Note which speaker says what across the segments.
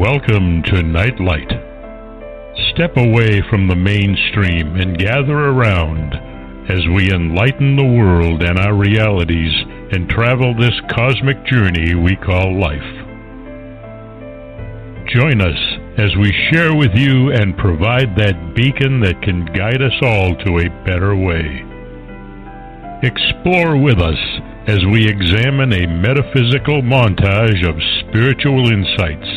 Speaker 1: Welcome to Nightlight. Step away from the mainstream and gather around as we enlighten the world and our realities and travel this cosmic journey we call life. Join us as we share with you and provide that beacon that can guide us all to a better way. Explore with us as we examine a metaphysical montage of spiritual insights,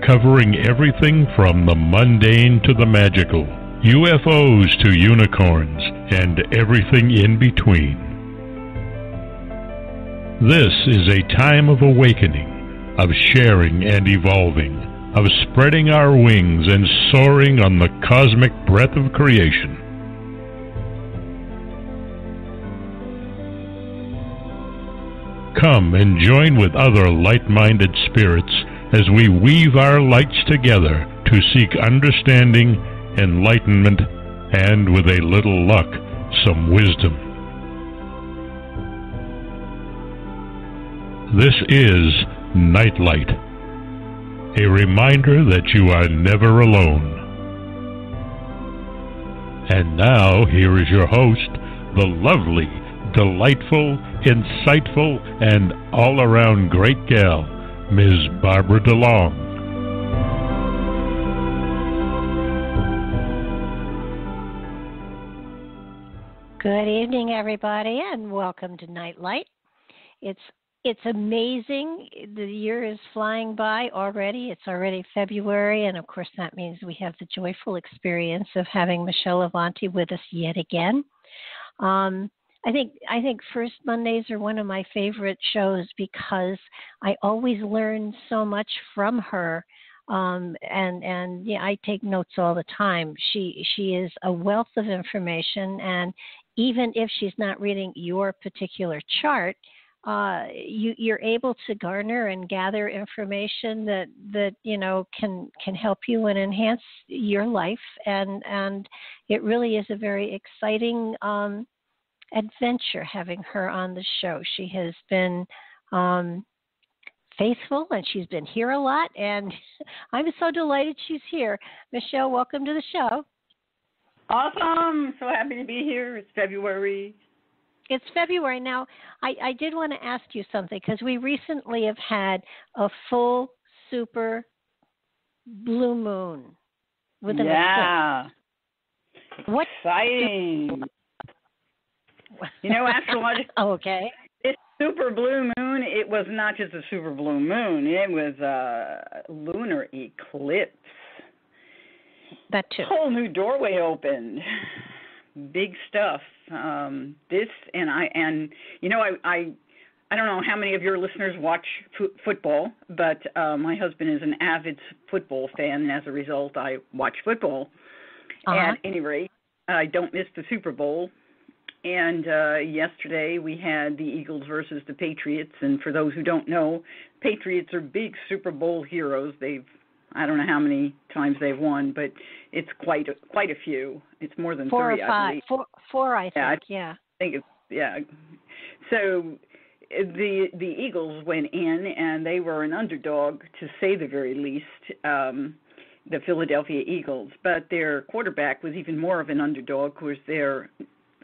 Speaker 1: covering everything from the mundane to the magical, UFOs to unicorns, and everything in between. This is a time of awakening, of sharing and evolving, of spreading our wings and soaring on the cosmic breath of creation. Come and join with other light-minded spirits as we weave our lights together to seek understanding, enlightenment, and, with a little luck, some wisdom. This is Nightlight, a reminder that you are never alone. And now, here is your host, the lovely, delightful, insightful, and all-around great gal, Ms. Barbara DeLong.
Speaker 2: Good evening, everybody, and welcome to Nightlight. It's amazing. The year is flying by already. It's already February, and of course that means we have the joyful experience of having Michele Avanti with us yet again. I think First Mondays are one of my favorite shows because I always learn so much from her, and yeah, I take notes all the time. She is a wealth of information, and even if she's not reading your particular chart, you're able to garner and gather information that you know can help you and enhance your life, and it really is a very exciting adventure having her on the show. She has been faithful, and she's been here a lot, and I'm so delighted she's here. Michele, welcome to the show.
Speaker 3: Awesome. So happy to be here. It's February.
Speaker 2: It's February. Now, I did want to ask you something, because we recently have had a full super blue moon with an eclipse.
Speaker 3: What exciting. You know, astrologically,
Speaker 2: okay.
Speaker 3: This super blue moon, it was not just a super blue moon. It was a lunar eclipse.
Speaker 2: That too.
Speaker 3: Whole new doorway opened. Big stuff. This and you know, I don't know how many of your listeners watch football, but my husband is an avid football fan, and as a result, I watch football. At any rate, I don't miss the Super Bowl. And yesterday we had the Eagles versus the Patriots. And for those who don't know, Patriots are big Super Bowl heroes. I don't know how many times they've won, but it's quite a few. It's more than
Speaker 2: four
Speaker 3: three,
Speaker 2: or five.
Speaker 3: I believe.
Speaker 2: Four, I think. Yeah.
Speaker 3: I think it's, yeah. So the Eagles went in, and they were an underdog, to say the very least, the Philadelphia Eagles. But their quarterback was even more of an underdog, because their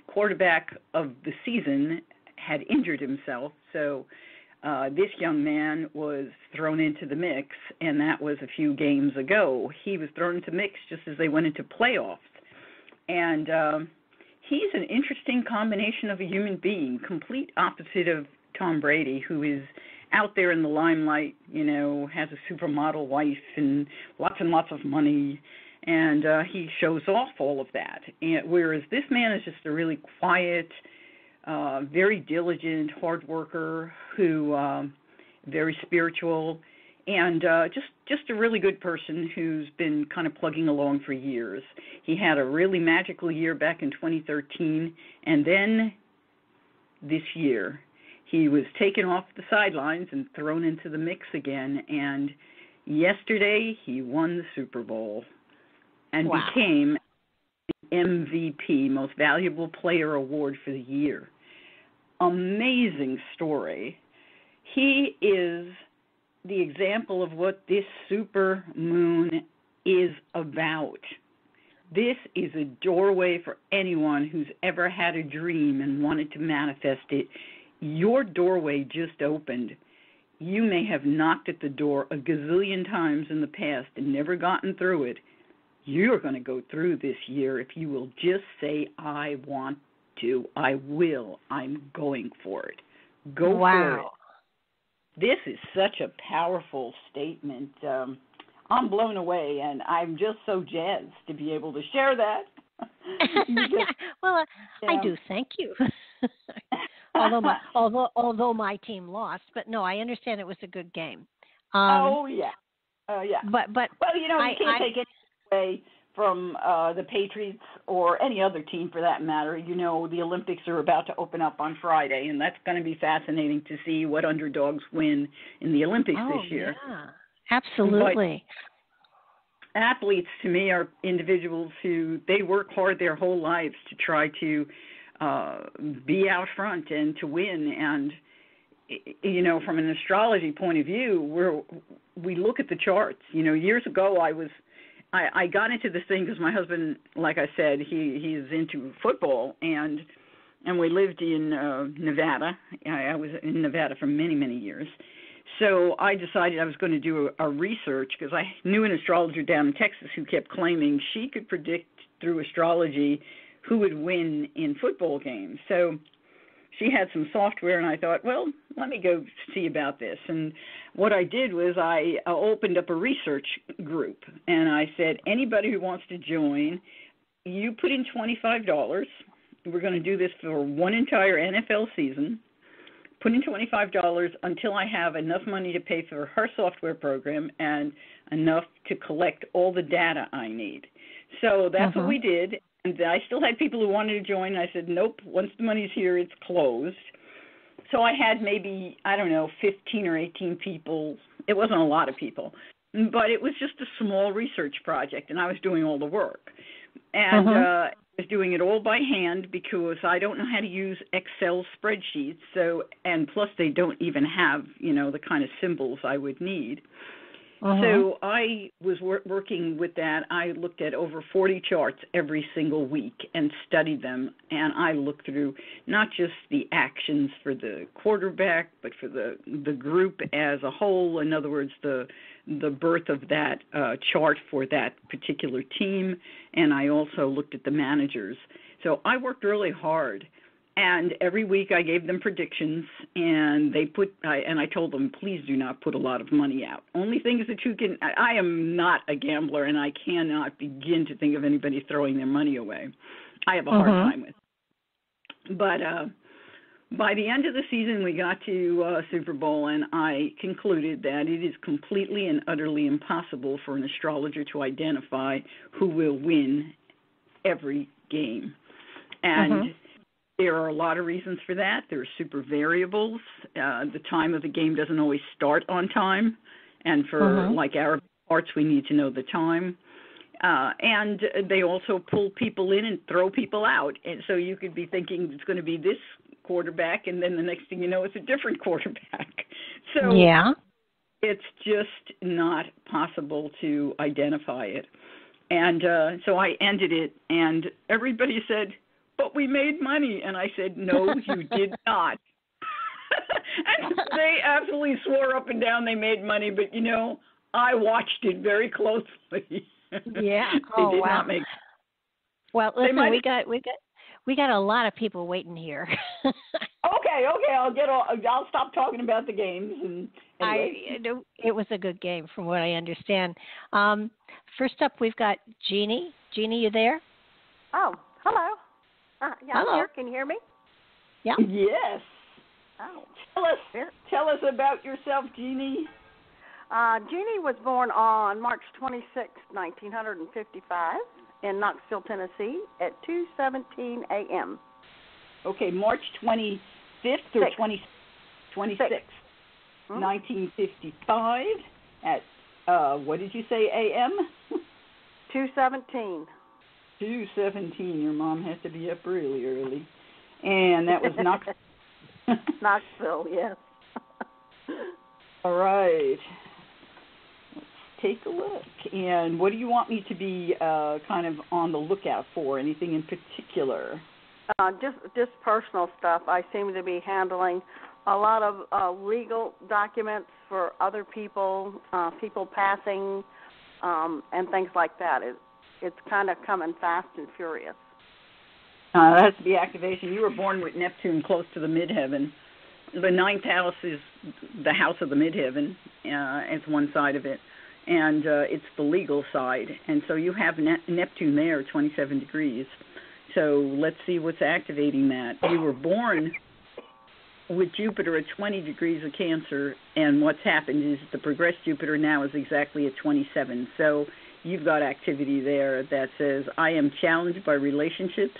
Speaker 3: quarterback of the season had injured himself, so this young man was thrown into the mix, and that was a few games ago. He was thrown into the mix just as they went into playoffs, and he's an interesting combination of a human being, complete opposite of Tom Brady, who is out there in the limelight, you know, has a supermodel wife and lots of money, and he shows off all of that. And whereas this man is just a really quiet, very diligent, hard worker, who very spiritual, and just a really good person who's been kind of plugging along for years. He had a really magical year back in 2013, and then this year he was taken off the sidelines and thrown into the mix again, and yesterday he won the Super Bowl and became the MVP, Most Valuable Player Award for the year. Amazing story. He is the example of what this super moon is about. This is a doorway for anyone who's ever had a dream and wanted to manifest it. Your doorway just opened. You may have knocked at the door a gazillion times in the past and never gotten through it. You're going to go through this year if you will just say, I want to, I will, I'm going for it. Go for it. This is such a powerful statement. I'm blown away, and I'm just so jazzed to be able to share that.
Speaker 2: Well, I do thank you. although my team lost, but no, I understand it was a good game.
Speaker 3: Yeah.
Speaker 2: But
Speaker 3: well, you can't take it away from the Patriots or any other team for that matter. The Olympics are about to open up on Friday, and that's going to be fascinating to see what underdogs win in the Olympics this year.
Speaker 2: Yeah, absolutely.
Speaker 3: But athletes, to me, are individuals who they work hard their whole lives to try to be out front and to win. And, from an astrology point of view, we look at the charts. Years ago I got into this thing because my husband, like I said, he's into football, and we lived in Nevada. I was in Nevada for many, many years. So I decided I was going to do a research because I knew an astrologer down in Texas who kept claiming she could predict through astrology who would win in football games. So she had some software, and I thought, well, let me go see about this. And what I did was I opened up a research group, and I said, anybody who wants to join, you put in $25. We're going to do this for one entire NFL season. Put in $25 until I have enough money to pay for her software program and enough to collect all the data I need. So that's what we did. And I still had people who wanted to join. I said, nope, once the money's here, it's closed. So I had maybe, 15 or 18 people. It wasn't a lot of people, but it was just a small research project, and I was doing all the work. And I was doing it all by hand because I don't know how to use Excel spreadsheets. So, and plus they don't even have, the kind of symbols I would need. So I was working with that. I looked at over 40 charts every single week and studied them. And I looked through not just the actions for the quarterback, but for the group as a whole. In other words, the birth of that chart for that particular team. And I also looked at the managers. So I worked really hard. And every week I gave them predictions, and I told them, please do not put a lot of money out. Only things that you can. I am not a gambler, and I cannot begin to think of anybody throwing their money away. I have a hard time with it. But by the end of the season, we got to Super Bowl, and I concluded that it is completely and utterly impossible for an astrologer to identify who will win every game. And there are a lot of reasons for that. There are super variables. The time of the game doesn't always start on time. And for like Arab arts, we need to know the time. And they also pull people in and throw people out. And so you could be thinking it's going to be this quarterback, and then the next thing you know, it's a different quarterback. So it's just not possible to identify it. And so I ended it, and everybody said, but we made money. And I said, no, you did not. And they absolutely swore up and down they made money, but, I watched it very closely.
Speaker 2: Yeah.
Speaker 3: They did not make.
Speaker 2: Well, listen, we got a lot of people waiting here.
Speaker 3: Okay. I'll stop talking about the games. And anyway.
Speaker 2: It was a good game, from what I understand. First up, we've got Jeannie. Jeannie, you there?
Speaker 4: Oh, hello.
Speaker 2: Hello.
Speaker 4: I'm here. Can you hear me?
Speaker 2: Yeah.
Speaker 3: Yes.
Speaker 4: Oh.
Speaker 3: Tell us about yourself, Jeannie.
Speaker 4: Jeannie was born on March 26, 1955, in Knoxville, Tennessee, at 2:17 a.m.
Speaker 3: Okay, March 25th or 26th, 1955 at, what did you say, a.m.?
Speaker 4: 2:17.
Speaker 3: 2:17. Your mom has to be up really early. And that was Knoxville.
Speaker 4: Knoxville, yes.
Speaker 3: All right. Let's take a look. And what do you want me to be kind of on the lookout for? Anything in particular?
Speaker 4: Just personal stuff. I seem to be handling a lot of legal documents for other people, people passing, and things like that. It's kind of coming fast and furious.
Speaker 3: That has to be activation. You were born with Neptune close to the midheaven. The ninth house is the house of the midheaven. It's one side of it. And it's the legal side. And so you have Neptune there, 27 degrees. So let's see what's activating that. You were born with Jupiter at 20 degrees of Cancer, and what's happened is the progressed Jupiter now is exactly at 27. So you've got activity there that says, I am challenged by relationships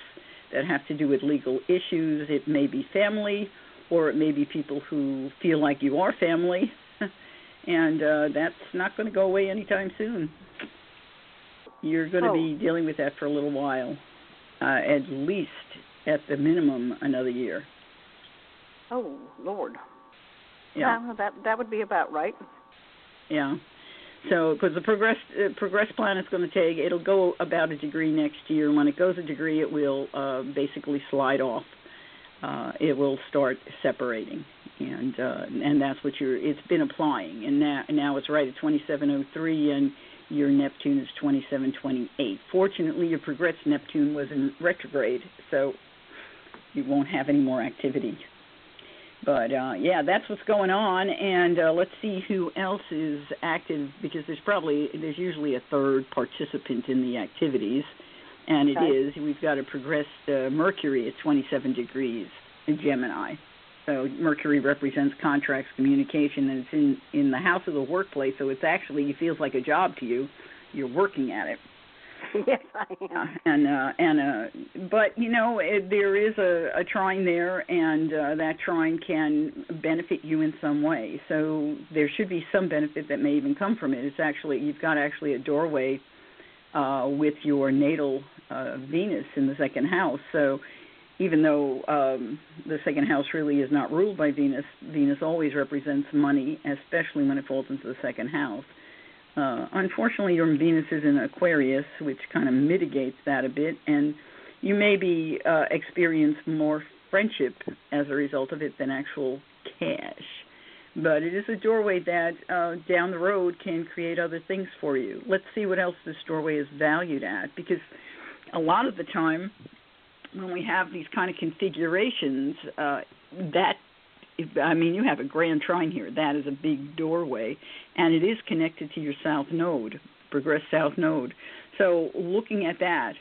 Speaker 3: that have to do with legal issues. It may be family, or it may be people who feel like you are family, and that's not going to go away anytime soon. You're going to be dealing with that for a little while, at least, at the minimum, another year.
Speaker 4: Oh, Lord.
Speaker 3: Yeah.
Speaker 4: That would be about right.
Speaker 3: Yeah. So, because the progressed planet's going to it'll go about a degree next year. And when it goes a degree, it will basically slide off. It will start separating, and that's what it's been applying. And now it's right at 2703, and your Neptune is 2728. Fortunately, your progressed Neptune was in retrograde, so you won't have any more activity. But, yeah, that's what's going on, and let's see who else is active, because there's usually a third participant in the activities, and it is. We've got a progressed Mercury at 27 degrees in Gemini. So Mercury represents contracts, communication, and it's in the house of the workplace, so it's actually, it feels like a job to you. You're working at it.
Speaker 4: Yes, I am.
Speaker 3: But you know, there is a trine there, and that trine can benefit you in some way. So there should be some benefit that may even come from it. It's actually, you've got actually a doorway with your natal Venus in the second house. So even though the second house really is not ruled by Venus, Venus always represents money, especially when it falls into the second house. Unfortunately, your Venus is in Aquarius, which kind of mitigates that a bit, and you may be experience more friendship as a result of it than actual cash. But it is a doorway that down the road can create other things for you. Let's see what else this doorway is valued at, because a lot of the time when we have these kind of configurations, you have a grand trine here. That is a big doorway, and it is connected to your south node, progressed south node. So looking at that,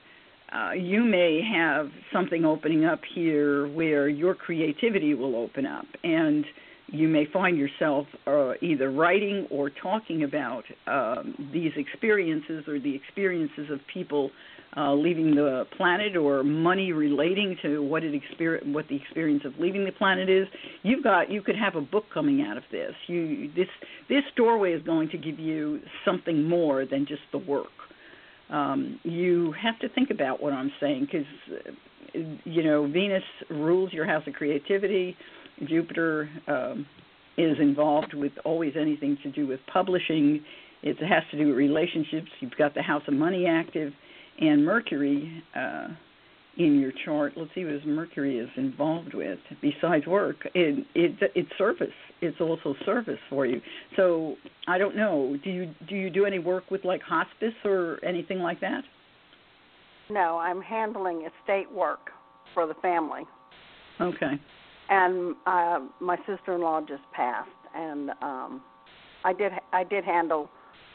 Speaker 3: you may have something opening up here where your creativity will open up, and you may find yourself either writing or talking about these experiences or the experiences of people leaving the planet, or money relating to what the experience of leaving the planet is. You could have a book coming out of this. This doorway is going to give you something more than just the work. You have to think about what I'm saying, because Venus rules your house of creativity. Jupiter is involved with always anything to do with publishing. It has to do with relationships. You've got the house of money active. And Mercury in your chart, let's see what Mercury is involved with besides work. It's service. It's also service for you. So I don't know. Do you do any work with like hospice or anything like that?
Speaker 4: No, I'm handling estate work for the family.
Speaker 3: Okay.
Speaker 4: And my sister-in-law just passed, and I did handle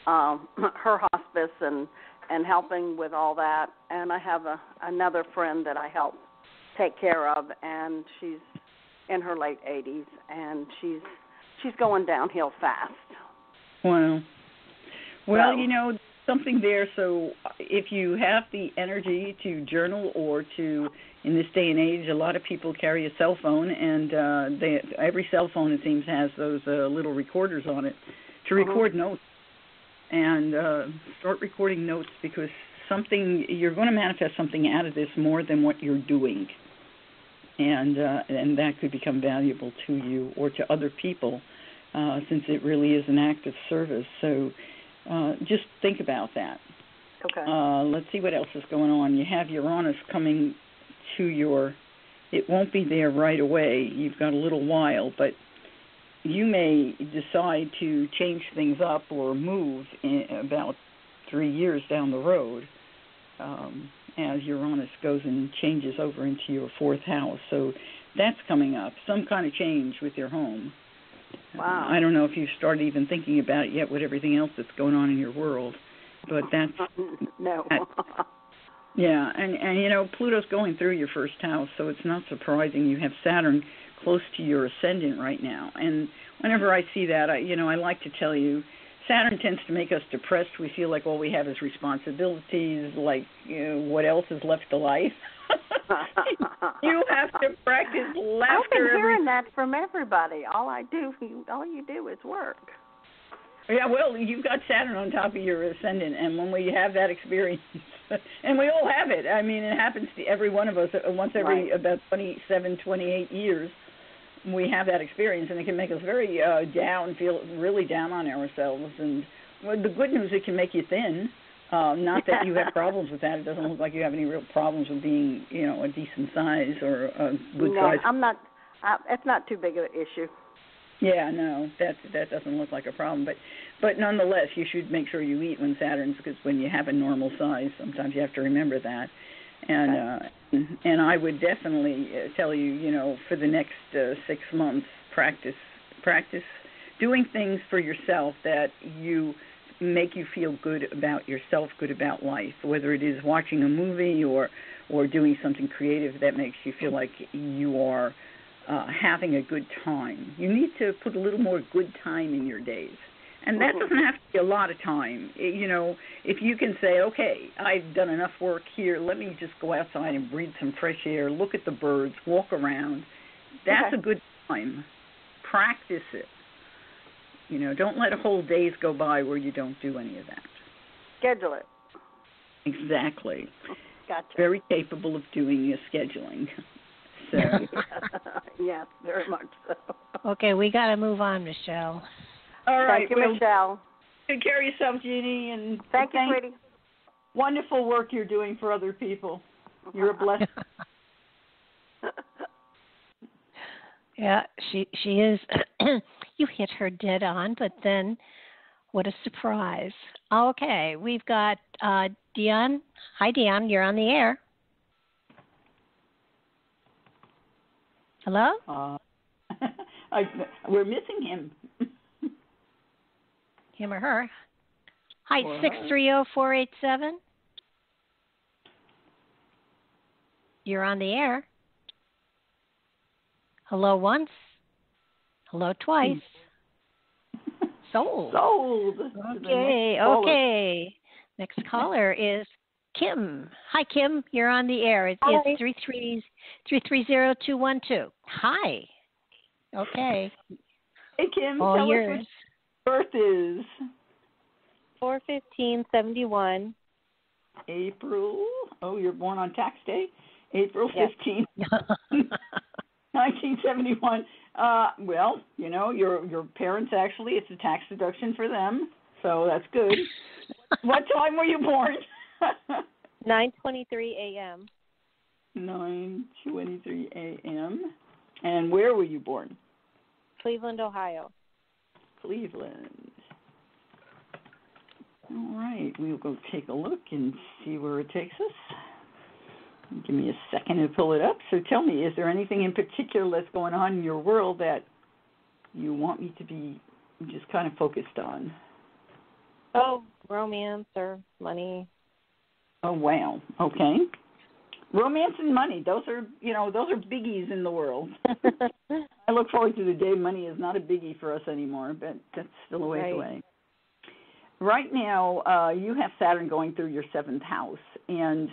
Speaker 4: her hospice and helping with all that. And I have another friend that I help take care of, and she's in her late 80s, and she's going downhill fast.
Speaker 3: Wow. Well, something there. So if you have the energy to journal or to, in this day and age, a lot of people carry a cell phone, and every cell phone, it seems, has those little recorders on it to record notes. And start recording notes, because you're going to manifest something out of this more than what you're doing, and that could become valuable to you or to other people. since it really is an act of service. So just think about that.
Speaker 4: Okay.
Speaker 3: Let's see what else is going on. You have Uranus coming to your, it won't be there right away. You've got a little while, but you may decide to change things up or move in about 3 years down the road as Uranus goes and changes over into your fourth house. So that's coming up, some kind of change with your home.
Speaker 4: Wow.
Speaker 3: I don't know if you've started even thinking about it yet with everything else that's going on in your world, but that's...
Speaker 4: No.
Speaker 3: Yeah, and you know, Pluto's going through your first house, so it's not surprising. You have Saturn close to your ascendant right now. And whenever I see that, I like to tell you, Saturn tends to make us depressed. We feel like all we have is responsibilities, like, what else is left to life? You have to practice laughter.
Speaker 4: I've been hearing that from everybody. All you do is work.
Speaker 3: Yeah, well, you've got Saturn on top of your ascendant, and when we have that experience, and we all have it, I mean, it happens to every one of us once every about 27, 28 years, we have that experience, and it can make us very down, feel really down on ourselves. And the good news, it can make you thin. Not that you have problems with that. It doesn't look like you have any real problems with being, a decent size or a good size.
Speaker 4: I'm not. It's not too big of an issue.
Speaker 3: Yeah, no, that doesn't look like a problem. But nonetheless, you should make sure you eat when Saturn's, because when you have a normal size, sometimes you have to remember that. And I would definitely tell you, for the next 6 months, practice doing things for yourself that you make you feel good about yourself, good about life, whether it is watching a movie or doing something creative that makes you feel like you are having a good time. You need to put a little more good time in your days. And that doesn't have to be a lot of time. If you can say, okay, I've done enough work here, let me just go outside and breathe some fresh air, look at the birds, walk around. That's a good time. Practice it. Don't let a whole days go by where you don't do any of that.
Speaker 4: Schedule it.
Speaker 3: Exactly.
Speaker 4: Gotcha.
Speaker 3: Very capable of doing your scheduling. So.
Speaker 4: Yes, very much so.
Speaker 2: Okay, we got to move on, Michele.
Speaker 3: All right.
Speaker 4: Thank you, Michele.
Speaker 3: Take care of yourself, Jeannie. And
Speaker 4: thank you, sweetie.
Speaker 3: Wonderful work you're doing for other people. You're a blessing.
Speaker 2: Yeah, she is. You hit her dead on, but then what a surprise. Okay, we've got Dion. Hi, Dion. You're on the air. Hello?
Speaker 3: We're missing him.
Speaker 2: Him or her. Hi, 630-487. You're on the air. Hello once. Hello twice. Sold. Okay. Next caller is Kim. Hi, Kim. You're on the air. It's 330-212. Hi. Okay.
Speaker 3: Hey, Kim.
Speaker 2: All
Speaker 3: tell
Speaker 2: yours.
Speaker 3: us what birth is.
Speaker 5: 4/15/71.
Speaker 3: April. Oh, you're born on tax day? April 15th, 1971. Well, your parents actually, it's a tax deduction for them, so that's good. What time were you born?
Speaker 5: 9:23 a.m.
Speaker 3: 9:23 a.m. And where were you born?
Speaker 5: Cleveland, Ohio.
Speaker 3: Cleveland. All right, we'll go take a look and see where it takes us. Give me a second to pull it up. So tell me, is there anything in particular that's going on in your world that you want me to be just kind of focused on?
Speaker 5: Oh, romance or money.
Speaker 3: Oh, wow. Okay. Romance and money, those are biggies in the world. I look forward to the day money is not a biggie for us anymore, but that's still a ways away. Right now, you have Saturn going through your seventh house, and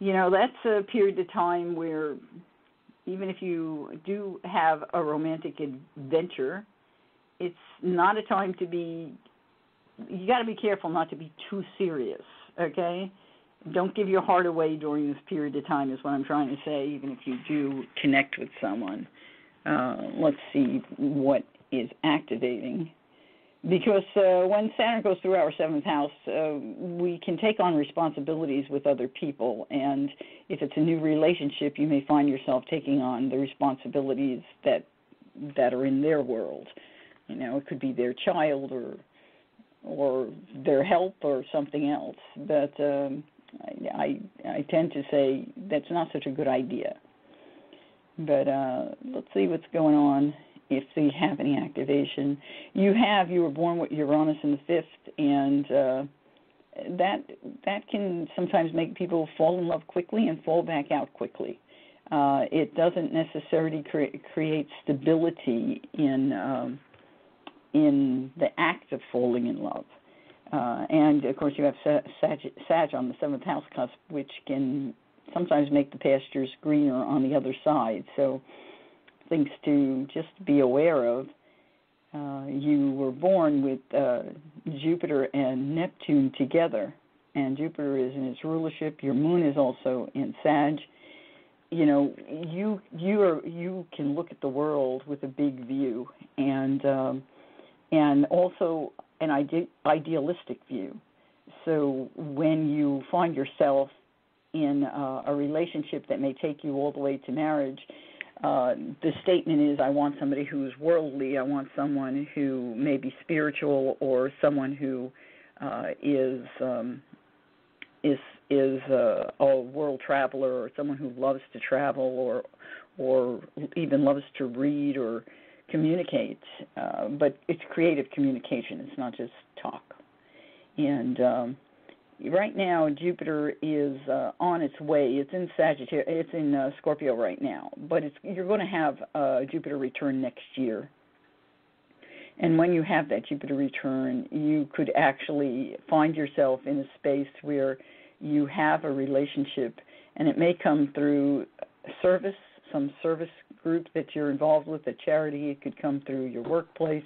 Speaker 3: that's a period of time where even if you do have a romantic adventure, it's not a time to be, you got to be careful not to be too serious, okay? Don't give your heart away during this period of time is what I'm trying to say, even if you do connect with someone. Let's see what is activating. Because when Saturn goes through our seventh house, we can take on responsibilities with other people. And if it's a new relationship, you may find yourself taking on the responsibilities that are in their world. You know, it could be their child or their health or something else. But I tend to say that's not such a good idea. But let's see what's going on. If you have any activation, you were born with Uranus in the fifth, and that can sometimes make people fall in love quickly and fall back out quickly. It doesn't necessarily create stability in the act of falling in love. And of course, you have Sag on the seventh house cusp, which can sometimes make the pastures greener on the other side. So things to just be aware of. You were born with Jupiter and Neptune together, and Jupiter is in its rulership. Your moon is also in Sag. You know, you can look at the world with a big view, and also an idealistic view. So when you find yourself in a relationship that may take you all the way to marriage, the statement is, I want somebody who's worldly, I want someone who may be spiritual, or someone who is a world traveler, or someone who loves to travel, or even loves to read or communicate. But it's creative communication, it's not just talk. And right now, Jupiter is on its way. It's in Sagittarius. It's in Scorpio right now. But you're going to have Jupiter return next year. And when you have that Jupiter return, you could actually find yourself in a space where you have a relationship, and it may come through service, some service group that you're involved with, a charity. It could come through your workplace.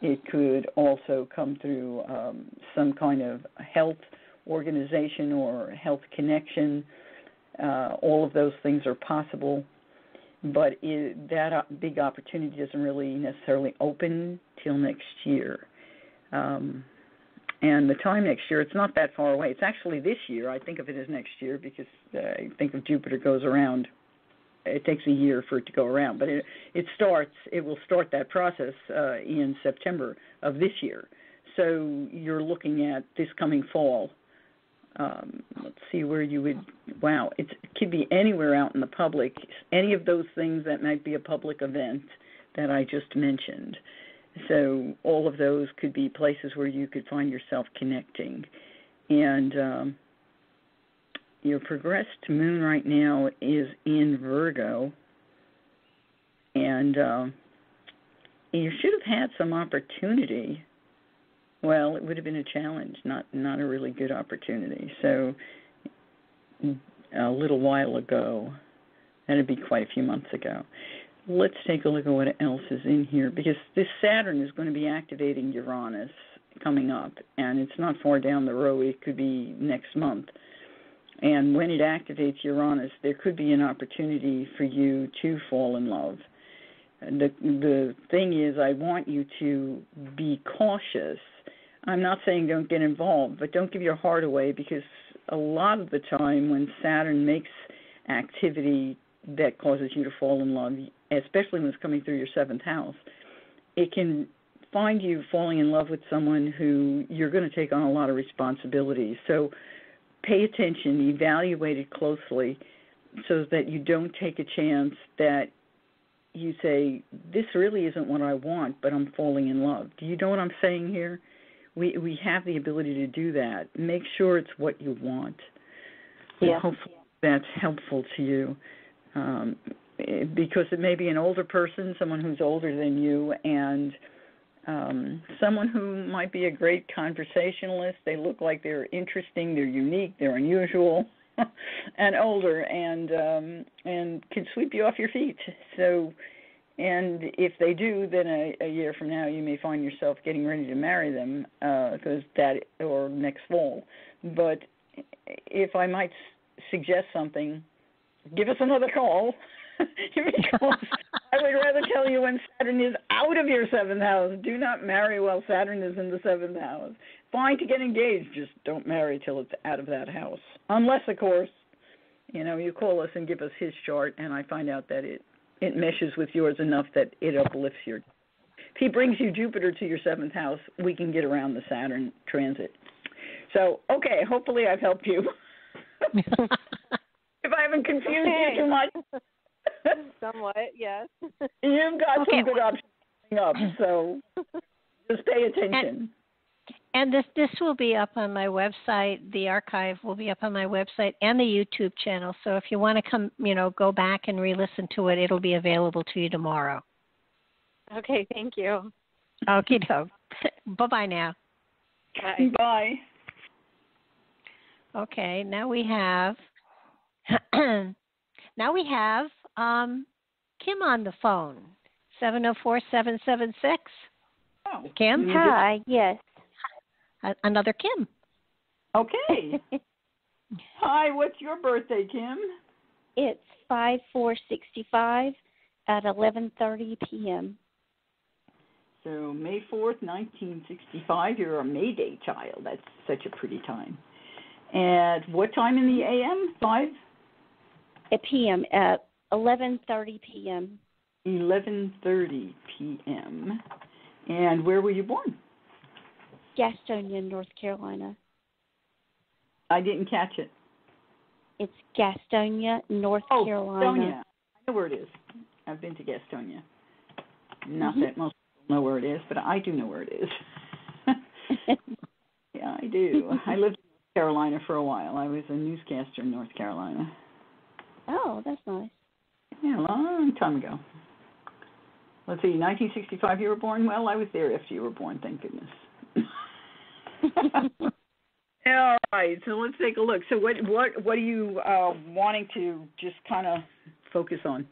Speaker 3: It could also come through some kind of health organization or health connection. All of those things are possible, but that big opportunity doesn't really necessarily open till next year. And the time next year, it's not that far away. It's actually this year. I think of it as next year because I think of Jupiter goes around. It takes a year for it to go around, but it will start that process in September of this year. So you're looking at this coming fall. Let's see where you would, it could be anywhere out in the public, any of those things that might be a public event that I just mentioned. So all of those could be places where you could find yourself connecting. And your progressed moon right now is in Virgo, and you should have had some opportunity. Well, it would have been a challenge, not a really good opportunity. So a little while ago, that'd be quite a few months ago. Let's take a look at what else is in here, because this Saturn is going to be activating Uranus coming up, and it's not far down the road. It could be next month. And when it activates Uranus, there could be an opportunity for you to fall in love. And the thing is, I want you to be cautious. I'm not saying don't get involved, but don't give your heart away, because a lot of the time when Saturn makes activity that causes you to fall in love, especially when it's coming through your seventh house, it can find you falling in love with someone who you're going to take on a lot of responsibility. So pay attention, evaluate it closely, so that you don't take a chance that you say, this really isn't what I want, but I'm falling in love. Do you know what I'm saying here? We have the ability to do that. Make sure it's what you want.
Speaker 5: Yeah.
Speaker 3: Hopefully that's helpful to you, because it may be an older person, someone who's older than you, and someone who might be a great conversationalist. They look like they're interesting, they're unique, they're unusual, and older, and can sweep you off your feet. So, and if they do, then a year from now you may find yourself getting ready to marry them, or next fall. But if I might suggest something, give us another call. Because I would rather tell you when Saturn is out of your 7th house. Do not marry while Saturn is in the 7th house. Fine to get engaged, just don't marry till it's out of that house. Unless, of course, you call us and give us his chart, and I find out that it meshes with yours enough that it uplifts your. If he brings you Jupiter to your 7th house, we can get around the Saturn transit. So, okay, hopefully I've helped you. If I haven't confused you too much.
Speaker 5: Somewhat, yes.
Speaker 3: You've got some good options coming up, so just pay attention.
Speaker 2: And this will be up on my website. The archive will be up on my website and the YouTube channel. So if you want to come, go back and re-listen to it, it'll be available to you tomorrow.
Speaker 5: Okay, thank you.
Speaker 2: Okie doke. Bye-bye now.
Speaker 5: Bye.
Speaker 3: Bye.
Speaker 2: Okay, now we have Kim on the phone. 704-776.
Speaker 3: Oh,
Speaker 2: Kim?
Speaker 5: Hi, yes.
Speaker 2: Another Kim.
Speaker 3: Okay. Hi, what's your birthday, Kim?
Speaker 6: It's 5/4/65 at 11:30 p.m.
Speaker 3: So May 4th, 1965. You're a May Day child. That's such a pretty time. At what time in the a.m.? 5?
Speaker 6: At p.m. at 11:30 p.m.
Speaker 3: 11:30 p.m. And where were you born?
Speaker 6: Gastonia, North Carolina.
Speaker 3: I didn't catch it.
Speaker 6: It's Gastonia, North Carolina.
Speaker 3: Gastonia. I know where it is. I've been to Gastonia. Not that most people know where it is, but I do know where it is. Yeah, I do. I lived in North Carolina for a while. I was a newscaster in North Carolina.
Speaker 6: Oh, that's nice.
Speaker 3: Yeah, a long time ago. Let's see, 1965 you were born? Well, I was there after you were born, thank goodness. All right, so let's take a look. So what are you wanting to just kind of focus on?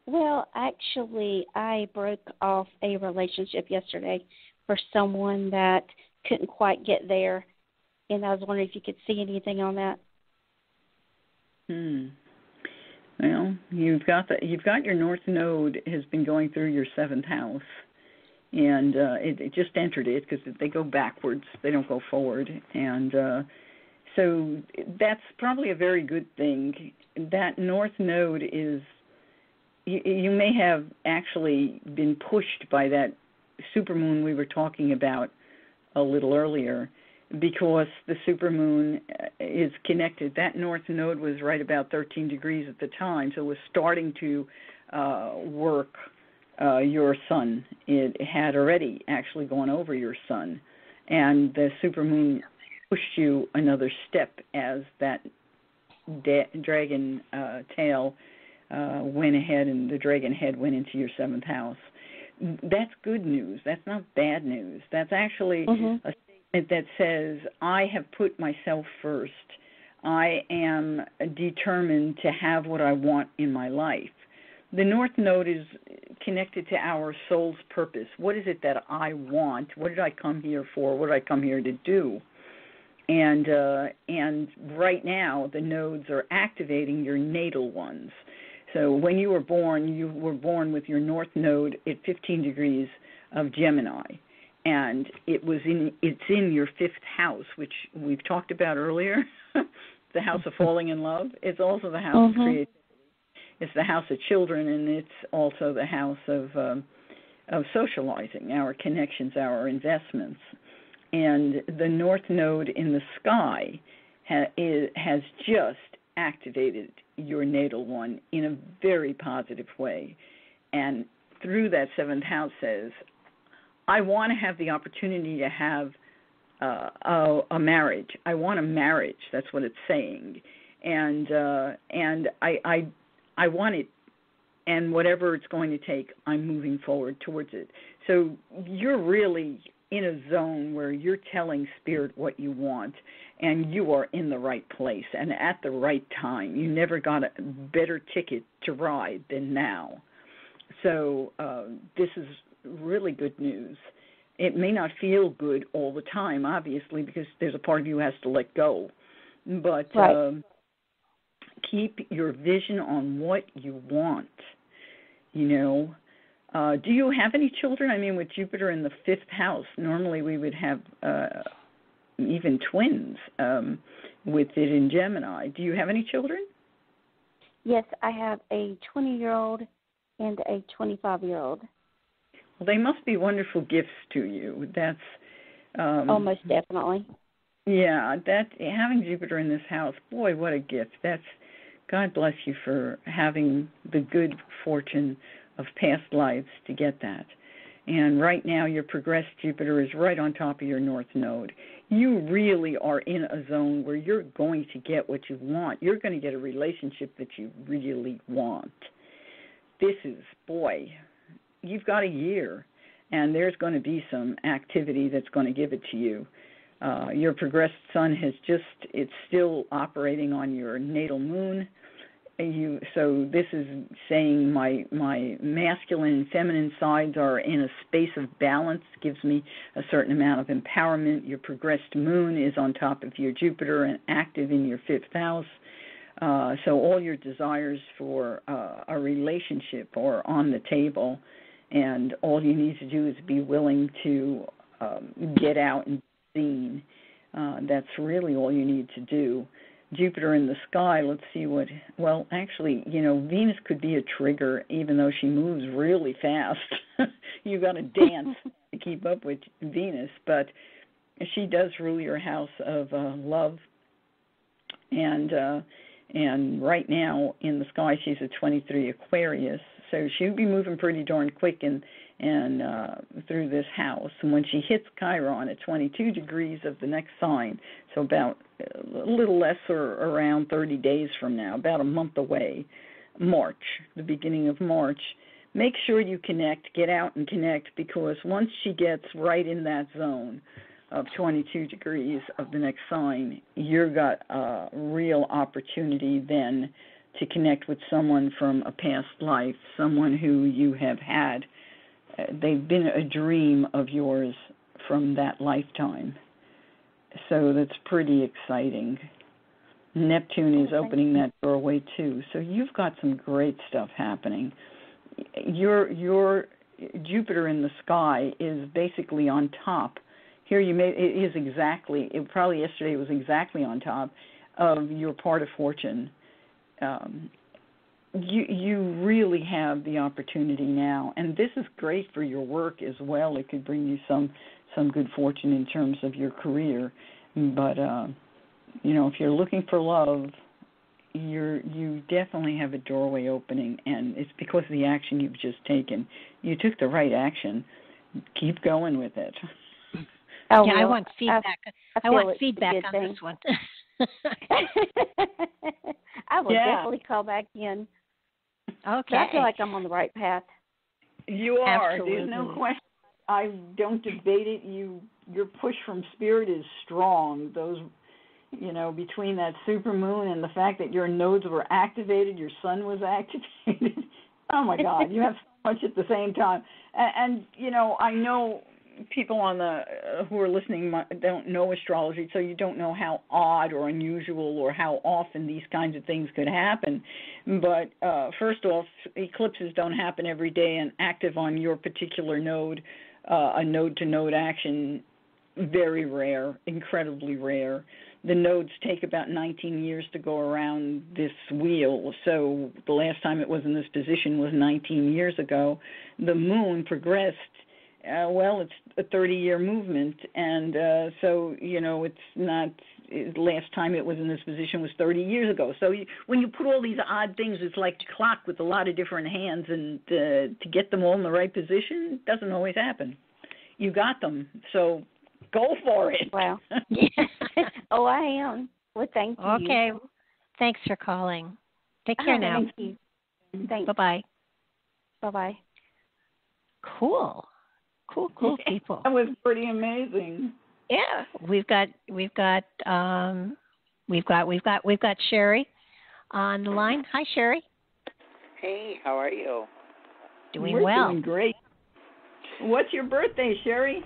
Speaker 6: Well, actually, I broke off a relationship yesterday for someone that couldn't quite get there, and I was wondering if you could see anything on that.
Speaker 3: Well, you've got your North Node has been going through your 7th house, and it just entered it because they go backwards, they don't go forward, and so that's probably a very good thing. That North Node is, you may have actually been pushed by that supermoon we were talking about a little earlier, because the supermoon is connected. That North Node was right about 13 degrees at the time, so it was starting to work your sun. It had already actually gone over your sun, and the supermoon pushed you another step as that dragon tail went ahead, and the dragon head went into your 7th house. That's good news. That's not bad news. That's actually a statement that says, I have put myself first. I am determined to have what I want in my life. The North Node is connected to our soul's purpose. What is it that I want? What did I come here for? What did I come here to do? And right now, the nodes are activating your natal ones. So when you were born with your North Node at 15 degrees of Gemini, and it's in your 5th house, which we've talked about earlier, the house of falling in love. It's also the house of creativity. It's the house of children, and it's also the house of socializing, our connections, our investments. And the North Node in the sky has just activated your natal one in a very positive way. And through that 7th house says, I want to have the opportunity to have a marriage. I want a marriage. That's what it's saying. And I want it, and whatever it's going to take, I'm moving forward towards it. So you're really in a zone where you're telling Spirit what you want, and you are in the right place and at the right time. You never got a better ticket to ride than now. So this is really good news. It may not feel good all the time, obviously, because there's a part of you who has to let go. But keep your vision on what you want. Do you have any children? I mean, with Jupiter in the 5th house, normally we would have even twins with it in Gemini. Do you have any children?
Speaker 6: Yes, I have a 20-year-old and a 25-year-old.
Speaker 3: Well, they must be wonderful gifts to you. That's
Speaker 6: most definitely.
Speaker 3: Yeah, that having Jupiter in this house, boy, what a gift. That's God bless you for having the good fortune of past lives to get that. And right now your progressed Jupiter is right on top of your North Node. You really are in a zone where you're going to get what you want. You're going to get a relationship that you really want. This is, boy, you've got a year, and there's going to be some activity that's going to give it to you. Your progressed sun it's still operating on your natal moon. So this is saying my masculine and feminine sides are in a space of balance, gives me a certain amount of empowerment. Your progressed moon is on top of your Jupiter and active in your 5th house. So all your desires for a relationship are on the table, and all you need to do is be willing to get out and be seen. That's really all you need to do. Jupiter in the sky, let's see actually, Venus could be a trigger even though she moves really fast. You got to dance to keep up with Venus, but she does rule your house of love. And right now in the sky she's a 23 Aquarius, so she'll be moving pretty darn quick and through this house. And when she hits Chiron at 22 degrees of the next sign, so about a little less or around 30 days from now, about a month away, March, the beginning of March, make sure you connect, get out and connect, because once she gets right in that zone of 22 degrees of the next sign, you've got a real opportunity then to connect with someone from a past life, someone who you have had. They've been a dream of yours from that lifetime. So that's pretty exciting. Neptune is opening that doorway too. So you've got some great stuff happening. Your Jupiter in the sky is basically on top. Here probably yesterday it was exactly on top of your part of fortune. You really have the opportunity now, and this is great for your work as well. It could bring you some good fortune in terms of your career, but if you're looking for love, you definitely have a doorway opening, and it's because of the action you've just taken. You took the right action. Keep going with it.
Speaker 2: Oh, yeah, I want feedback. I want feedback on this one.
Speaker 6: I will definitely call back in.
Speaker 2: Okay.
Speaker 6: I feel like I'm on the right path.
Speaker 3: You are.
Speaker 2: Absolutely.
Speaker 3: There's no question. I don't debate it. Your push from spirit is strong. Those, between that supermoon and the fact that your nodes were activated, your sun was activated. Oh my God, you have so much at the same time. And I know people who are listening don't know astrology, so you don't know how odd or unusual or how often these kinds of things could happen. But first off, eclipses don't happen every day, and active on your particular node, a node-to-node action, very rare, incredibly rare. The nodes take about 19 years to go around this wheel, so the last time it was in this position was 19 years ago. The moon progressed. It's a 30-year movement, and so, it's not, last time it was in this position was 30 years ago. So when you put all these odd things, it's like a clock with a lot of different hands, and to get them all in the right position doesn't always happen. You got them, so go for it.
Speaker 6: Wow. Oh, I am. Well, thank you.
Speaker 2: Okay. Thanks for calling. Take care now.
Speaker 6: Thank you. Thanks.
Speaker 2: Bye-bye.
Speaker 6: Bye-bye.
Speaker 2: Cool people.
Speaker 3: That was pretty amazing.
Speaker 2: Yeah, we've got Sherry on the line. Hi, Sherry.
Speaker 7: Hey, how are you?
Speaker 2: We're well.
Speaker 3: Doing great. What's your birthday, Sherry?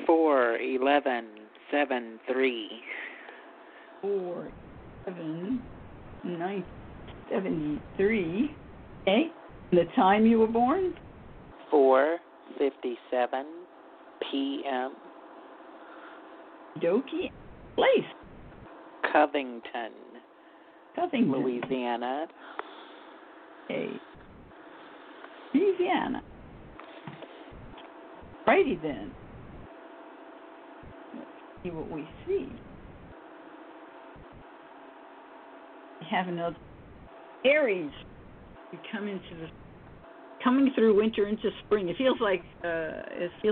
Speaker 7: 4/11/73.
Speaker 3: 4/11/1973. Okay. The time you were born?
Speaker 7: 4:57 p.m.
Speaker 3: Dokie. Place?
Speaker 7: Covington,
Speaker 3: Louisiana. Okay. Louisiana. Righty then. Let's see what we see. We have another Aries. You coming through winter into spring. It feels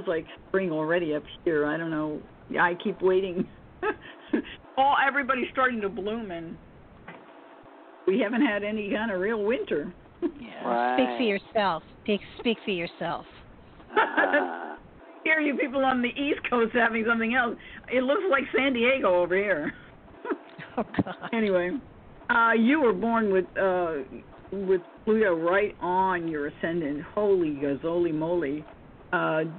Speaker 3: like spring already up here. I don't know. I keep waiting. Everybody's starting to bloom, and we haven't had any kind of real winter.
Speaker 2: Yeah.
Speaker 7: Right.
Speaker 2: Speak for yourself. Speak for yourself.
Speaker 3: Here, you people on the East Coast having something else. It looks like San Diego over here.
Speaker 2: Oh God.
Speaker 3: Anyway, you were born with Pluto right on your ascendant. Holy gazzoli moly!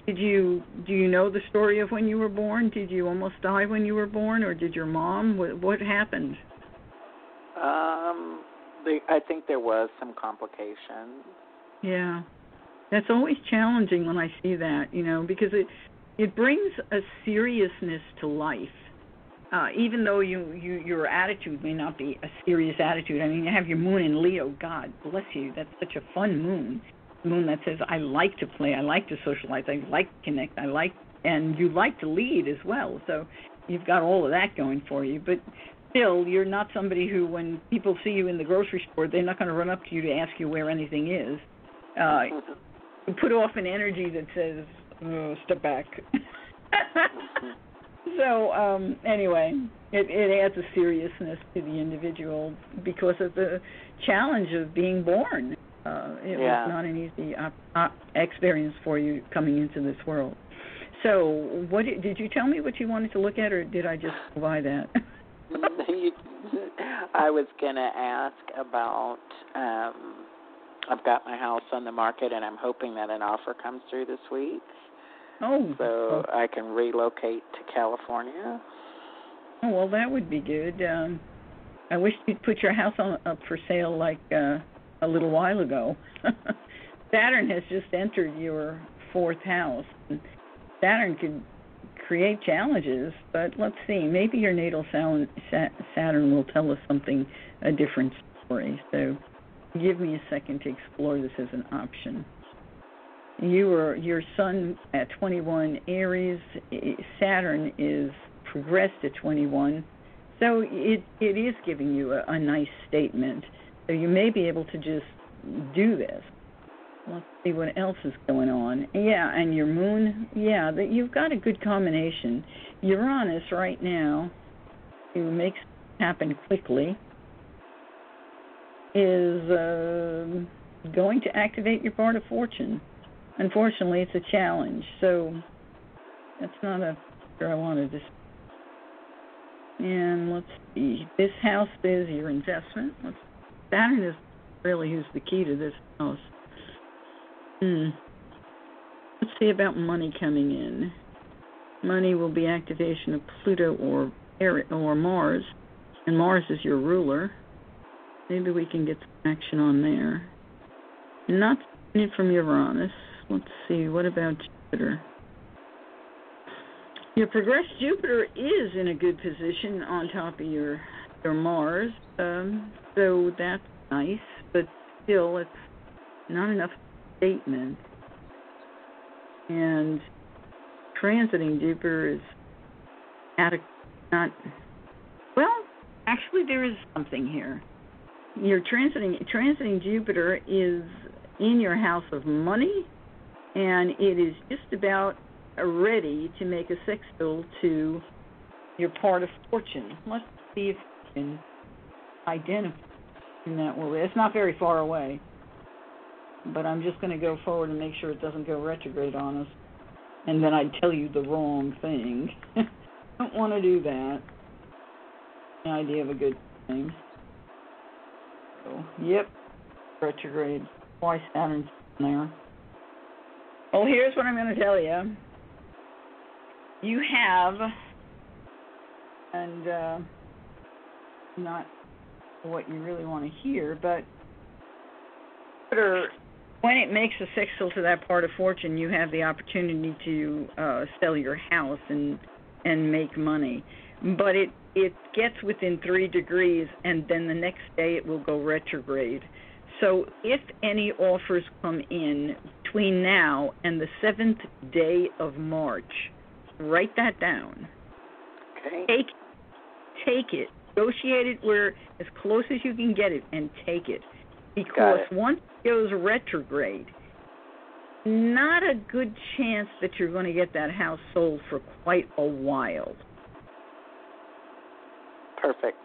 Speaker 3: Do you know the story of when you were born? Did you almost die when you were born, or did your mom? What happened?
Speaker 7: I think there was some complication.
Speaker 3: Yeah, that's always challenging when I see that, because it brings a seriousness to life. Even though your attitude may not be a serious attitude. I mean, you have your moon in Leo. God bless you. That's such a fun moon. Moon that says, I like to play, I like to socialize, I like to connect, and you like to lead as well. So you've got all of that going for you. But still, you're not somebody who, when people see you in the grocery store, they're not going to run up to you to ask you where anything is. You put off an energy that says, step back. So anyway, it adds a seriousness to the individual because of the challenge of being born. It was not an easy experience for you coming into this world. So what did you tell me what you wanted to look at, or did I just go by that?
Speaker 7: I was going to ask about, I've got my house on the market, and I'm hoping that an offer comes through this week. So I can relocate to California.
Speaker 3: Oh, well, that would be good. I wish you'd put your house up for sale like a little while ago. Saturn has just entered your fourth house. Saturn could create challenges, but let's see. Maybe your natal Saturn will tell us a different story. So give me a second to explore this as an option. Your sun at 21 Aries, Saturn is progressed to 21, so it is giving you a nice statement. So you may be able to just do this. Let's see what else is going on. Yeah, and your moon, you've got a good combination. Uranus right now, who makes it happen quickly, is going to activate your part of fortune. Unfortunately, it's a challenge, so that's not a picture I wanted to see. And let's see, this house is your investment. Saturn is really who's the key to this house. Let's see about money coming in. Money will be activation of Pluto or Mars, and Mars is your ruler. Maybe we can get some action on there. Not from Uranus. Let's see, what about Jupiter? Your progressed Jupiter is in a good position on top of your Mars, so that's nice, but still it's not enough statement. And transiting Jupiter is actually there is something here. Your transiting Jupiter is in your house of money, and it is just about ready to make a sextile to your part of fortune. Let's see if we can identify in that world. It's not very far away, but I'm just going to go forward and make sure it doesn't go retrograde on us, and then I'd tell you the wrong thing. Don't want to do that. The idea of a good thing. So, yep, retrograde. Why Saturn's there? Well, here's what I'm going to tell you. You have, and not what you really want to hear, but Jupiter when it makes a sextile to that part of fortune, you have the opportunity to sell your house and make money. But it gets within 3 degrees, and then the next day it will go retrograde. So if any offers come in between now and the 7th day of March, write that down.
Speaker 7: Okay.
Speaker 3: Take it. Negotiate it where as close as you can get it, and take it. Because once it goes retrograde, not a good chance that you're going to get that house sold for quite a while.
Speaker 7: Perfect.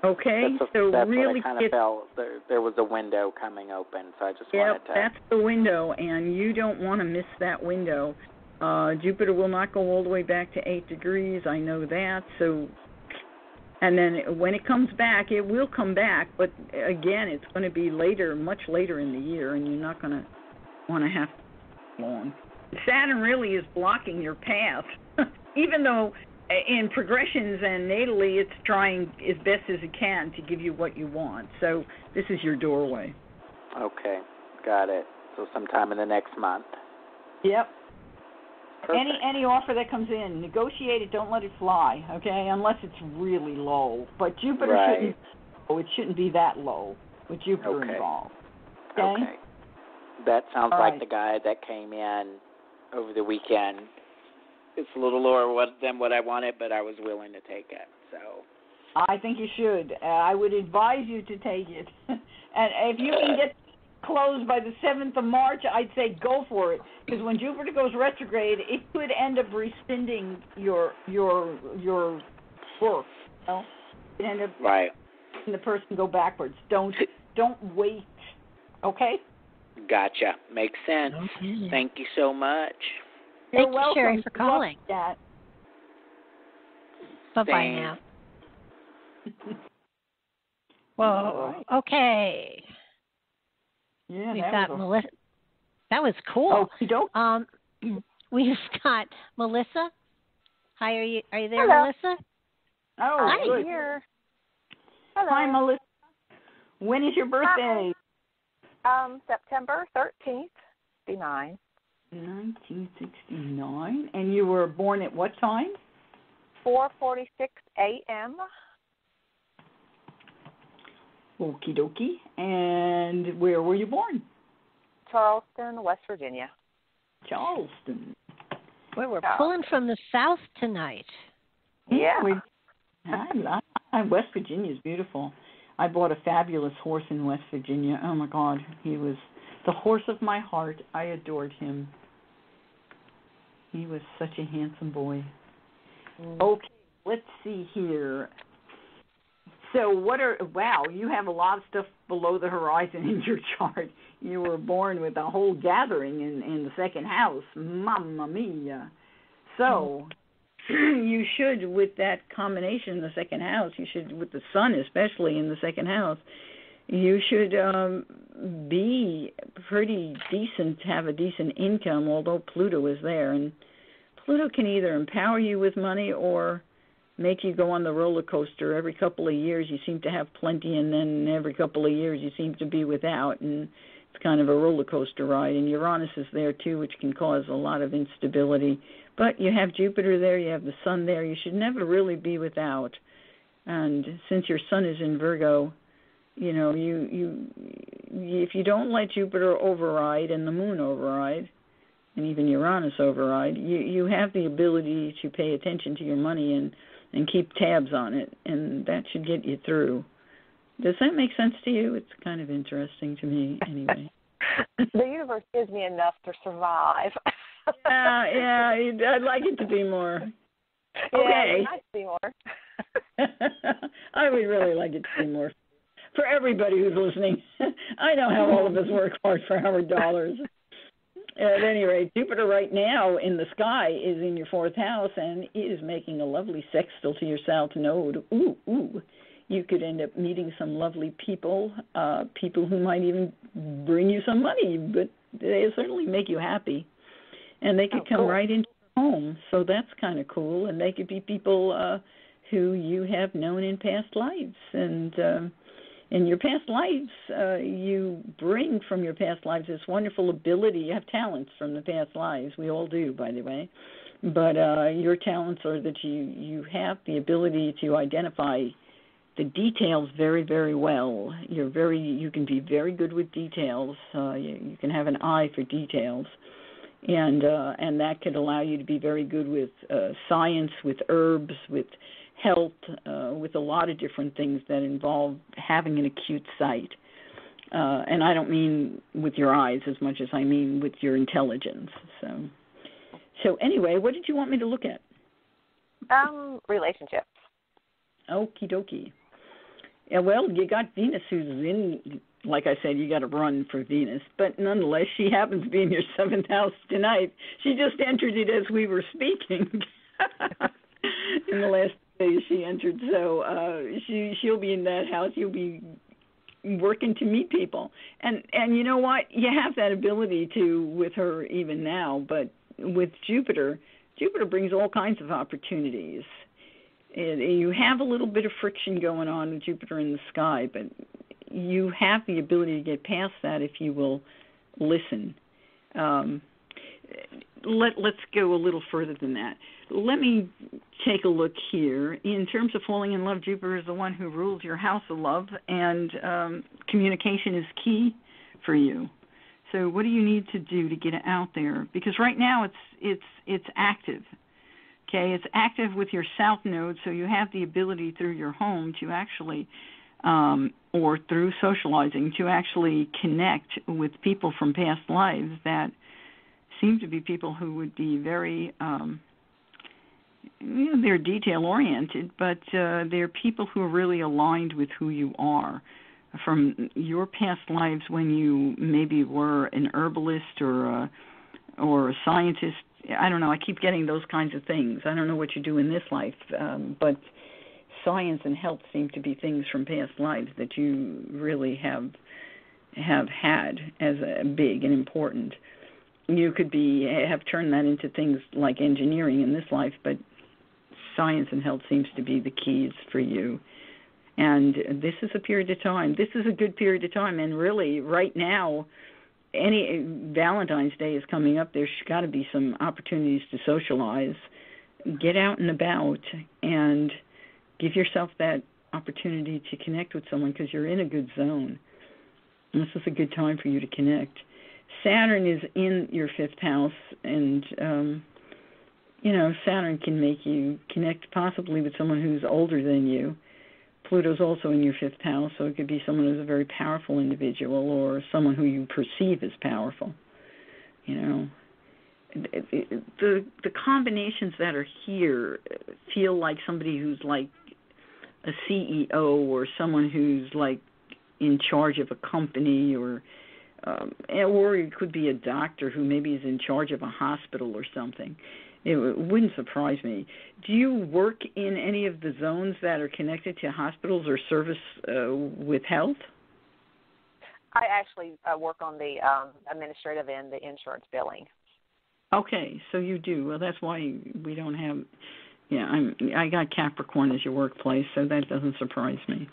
Speaker 3: Okay,
Speaker 7: that's
Speaker 3: really
Speaker 7: what I kind of felt. There was a window coming open, so I just wanted to...
Speaker 3: that's the window, and you don't want to miss that window. Jupiter will not go all the way back to 8 degrees, I know that, so... And then when it comes back, it will come back, but again, it's going to be later, much later in the year, and you're not going to want to have long. Saturn really is blocking your path, even though in progressions and natally, it's trying as best as it can to give you what you want. So this is your doorway.
Speaker 7: Okay, got it. So sometime in the next month.
Speaker 3: Yep.
Speaker 7: Perfect.
Speaker 3: Any offer that comes in, negotiate it. Don't let it fly, okay? Unless it's really low. But Jupiter shouldn't be that low with Jupiter involved. Okay.
Speaker 7: That sounds
Speaker 3: All
Speaker 7: like
Speaker 3: right.
Speaker 7: the guy that came in over the weekend. It's a little lower than what I wanted, but I was willing to take it. So
Speaker 3: I think you should. I would advise you to take it. And if you can get closed by the 7th of March, I'd say go for it. Because when Jupiter goes retrograde, it could end up rescinding your work. You know? It end up making the person go backwards. Don't wait. Okay?
Speaker 7: Gotcha. Makes sense.
Speaker 2: Okay.
Speaker 7: Thank you so much.
Speaker 2: Thank you, Sherry, for calling. Bye-bye now. Whoa. Okay.
Speaker 3: Yeah,
Speaker 2: We've got Melissa. That was cool. We've got Melissa. Hi, are you there,
Speaker 5: Hello.
Speaker 2: Melissa?
Speaker 3: Oh,
Speaker 5: Hi,
Speaker 3: good.
Speaker 5: here. Hello.
Speaker 3: Hi, Melissa. When is your birthday?
Speaker 5: September 13th, 69.
Speaker 3: 1969. And you were born at what time?
Speaker 5: 4:46 a.m.
Speaker 3: Okie dokie. And where were you born?
Speaker 5: Charleston, West Virginia.
Speaker 3: Charleston.
Speaker 2: Well, we're pulling from the south tonight.
Speaker 5: Yeah.
Speaker 3: West Virginia is beautiful. I bought a fabulous horse in West Virginia. Oh, my God. He was the horse of my heart. I adored him. He was such a handsome boy. Okay, let's see here. So you have a lot of stuff below the horizon in your chart. You were born with a whole gathering in the second house. Mamma mia. So you should, with that combination in the second house, you should, with the sun especially in the second house, you should be pretty decent, have a decent income, although Pluto is there. And Pluto can either empower you with money or make you go on the roller coaster. Every couple of years you seem to have plenty, and then every couple of years you seem to be without, and it's kind of a roller coaster ride. And Uranus is there too, which can cause a lot of instability. But you have Jupiter there, you have the sun there. You should never really be without. And since your sun is in Virgo, you know, you if you don't let Jupiter override and the moon override, and even Uranus override, you have the ability to pay attention to your money and keep tabs on it, and that should get you through. Does that make sense to you? It's kind of interesting to me, anyway.
Speaker 5: The universe gives me enough to survive.
Speaker 3: Yeah, I'd like it to be more. Okay.
Speaker 5: Yeah, nice to be more.
Speaker 3: I would really like it to be more. For everybody who's listening, I know how all of us work hard for our dollars. At any rate, Jupiter right now in the sky is in your 4th house and is making a lovely sextile to your south node. Ooh. You could end up meeting some lovely people, people who might even bring you some money, but they certainly make you happy. And they could come right into your home, so that's kind of cool. And they could be people who you have known in past lives. And in your past lives, you bring from your past lives this wonderful ability. You have talents from the past lives. We all do, by the way. But your talents are that you have the ability to identify the details very, very well. You can be very good with details. You can have an eye for details, and that could allow you to be very good with science, with herbs, with health, with a lot of different things that involve having an acute sight. And I don't mean with your eyes as much as I mean with your intelligence. So anyway, what did you want me to look at?
Speaker 5: Relationships.
Speaker 3: Okie dokie. Yeah, well, you got Venus who's in, like I said, you got to run for Venus. But nonetheless, she happens to be in your 7th house tonight. She just entered it as we were speaking. In the last day she entered. So she'll be in that house. You'll be working to meet people. And you know what? You have that ability to with her even now. But with Jupiter brings all kinds of opportunities. You have a little bit of friction going on with Jupiter in the sky, but you have the ability to get past that if you will listen. Let's go a little further than that. Let me take a look here. In terms of falling in love, Jupiter is the one who rules your house of love, and communication is key for you. So what do you need to do to get it out there? Because right now it's active. Okay, it's active with your south node, so you have the ability through your home to actually, or through socializing, to actually connect with people from past lives that seem to be people who would be very, they're detail-oriented, but they're people who are really aligned with who you are. From your past lives when you maybe were an herbalist or a scientist, I don't know, I keep getting those kinds of things. I don't know what you do in this life, but science and health seem to be things from past lives that you really have had as big and important. You could have turned that into things like engineering in this life, but science and health seems to be the keys for you. And this is a period of time. This is a good period of time, and really right now, Valentine's Day is coming up. There's got to be some opportunities to socialize, get out and about, and give yourself that opportunity to connect with someone because you're in a good zone. And this is a good time for you to connect. Saturn is in your 5th house, and Saturn can make you connect possibly with someone who's older than you. Pluto's also in your 5th house, so it could be someone who's a very powerful individual or someone who you perceive as powerful. The combinations that are here feel like somebody who's like a CEO or someone who's like in charge of a company, or it could be a doctor who maybe is in charge of a hospital or something. It wouldn't surprise me. Do you work in any of the zones that are connected to hospitals or service with health?
Speaker 5: I actually work on the administrative end, the insurance billing.
Speaker 3: Okay, so you do. Well, that's why we don't have. Yeah, I got Capricorn as your workplace, so that doesn't surprise me.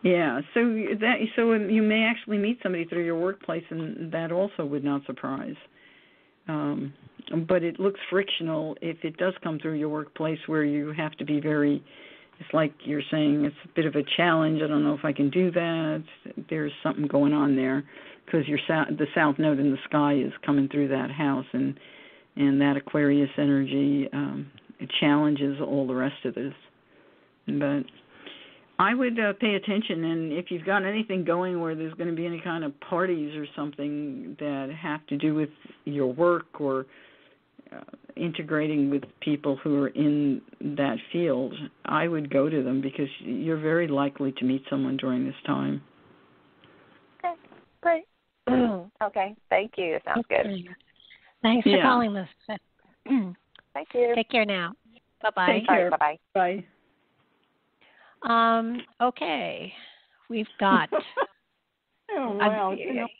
Speaker 3: Yeah, so you may actually meet somebody through your workplace, and that also would not surprise. But it looks frictional if it does come through your workplace where you have to be very, it's like you're saying, it's a bit of a challenge. I don't know if I can do that. There's something going on there because the south node in the sky is coming through that house, and that Aquarius energy it challenges all the rest of this. But I would pay attention, and if you've got anything going where there's going to be any kind of parties or something that have to do with your work or integrating with people who are in that field, I would go to them because you're very likely to meet someone during this time.
Speaker 5: Okay, great. Okay, thank you. Sounds good.
Speaker 2: Thanks for calling, Melissa.
Speaker 5: Thank you.
Speaker 2: Take care now. Bye-bye.
Speaker 3: Take care.
Speaker 5: Bye-bye.
Speaker 3: Bye.
Speaker 2: Okay, we've got.
Speaker 3: Oh wow!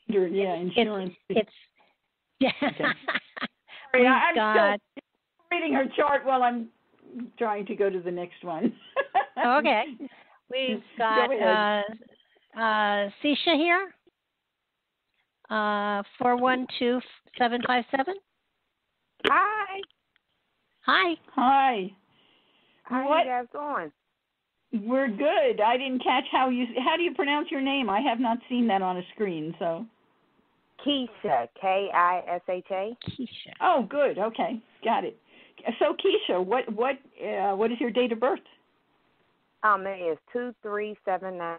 Speaker 3: Insurance.
Speaker 2: It's yeah.
Speaker 3: Okay. Sorry, I'm still reading her chart while I'm trying to go to the next one.
Speaker 2: Okay, we've got Sisha here. 412757.
Speaker 8: Hi.
Speaker 2: Hi.
Speaker 3: Hi.
Speaker 8: How are you guys doing?
Speaker 3: We're good. I didn't catch how do you pronounce your name? I have not seen that on a screen, so.
Speaker 8: Keisha, Kisha.
Speaker 2: Keisha.
Speaker 3: Oh, good. Okay, got it. So, Keisha, what is your date of birth?
Speaker 8: It is 2379.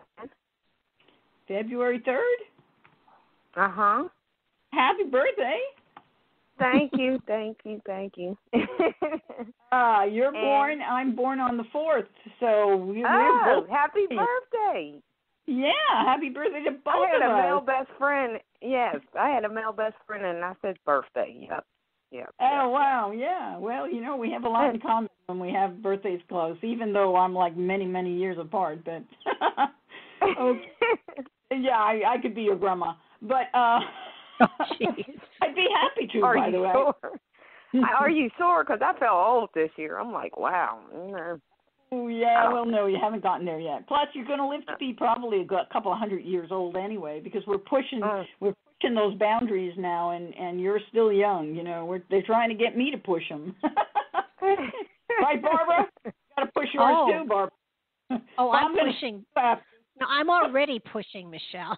Speaker 3: February 3rd?
Speaker 8: Uh-huh.
Speaker 3: Happy birthday.
Speaker 8: Thank you.
Speaker 3: I'm born on the 4th, so we're both.
Speaker 8: Happy birthday.
Speaker 3: Yeah, happy birthday to both of us.
Speaker 8: I had a male best friend. Yes, I had a male best friend, and I said birthday. Yep.
Speaker 3: Oh, wow, yeah. Well, we have a lot in common when we have birthdays close, even though I'm like many, many years apart, but okay. Yeah, I could be your grandma, but I'd be happy to, by the way.
Speaker 8: Are you sure? Because I felt old this year. I'm like, wow.
Speaker 3: Oh, yeah, well, no, you haven't gotten there yet. Plus, you're going to live to be probably a couple of 100 years old anyway, because we're pushing those boundaries now, and you're still young. They're trying to get me to push them. Right, Barbara? You got to push yours too, Barbara.
Speaker 2: Oh, I'm pushing. No, I'm already pushing, Michele.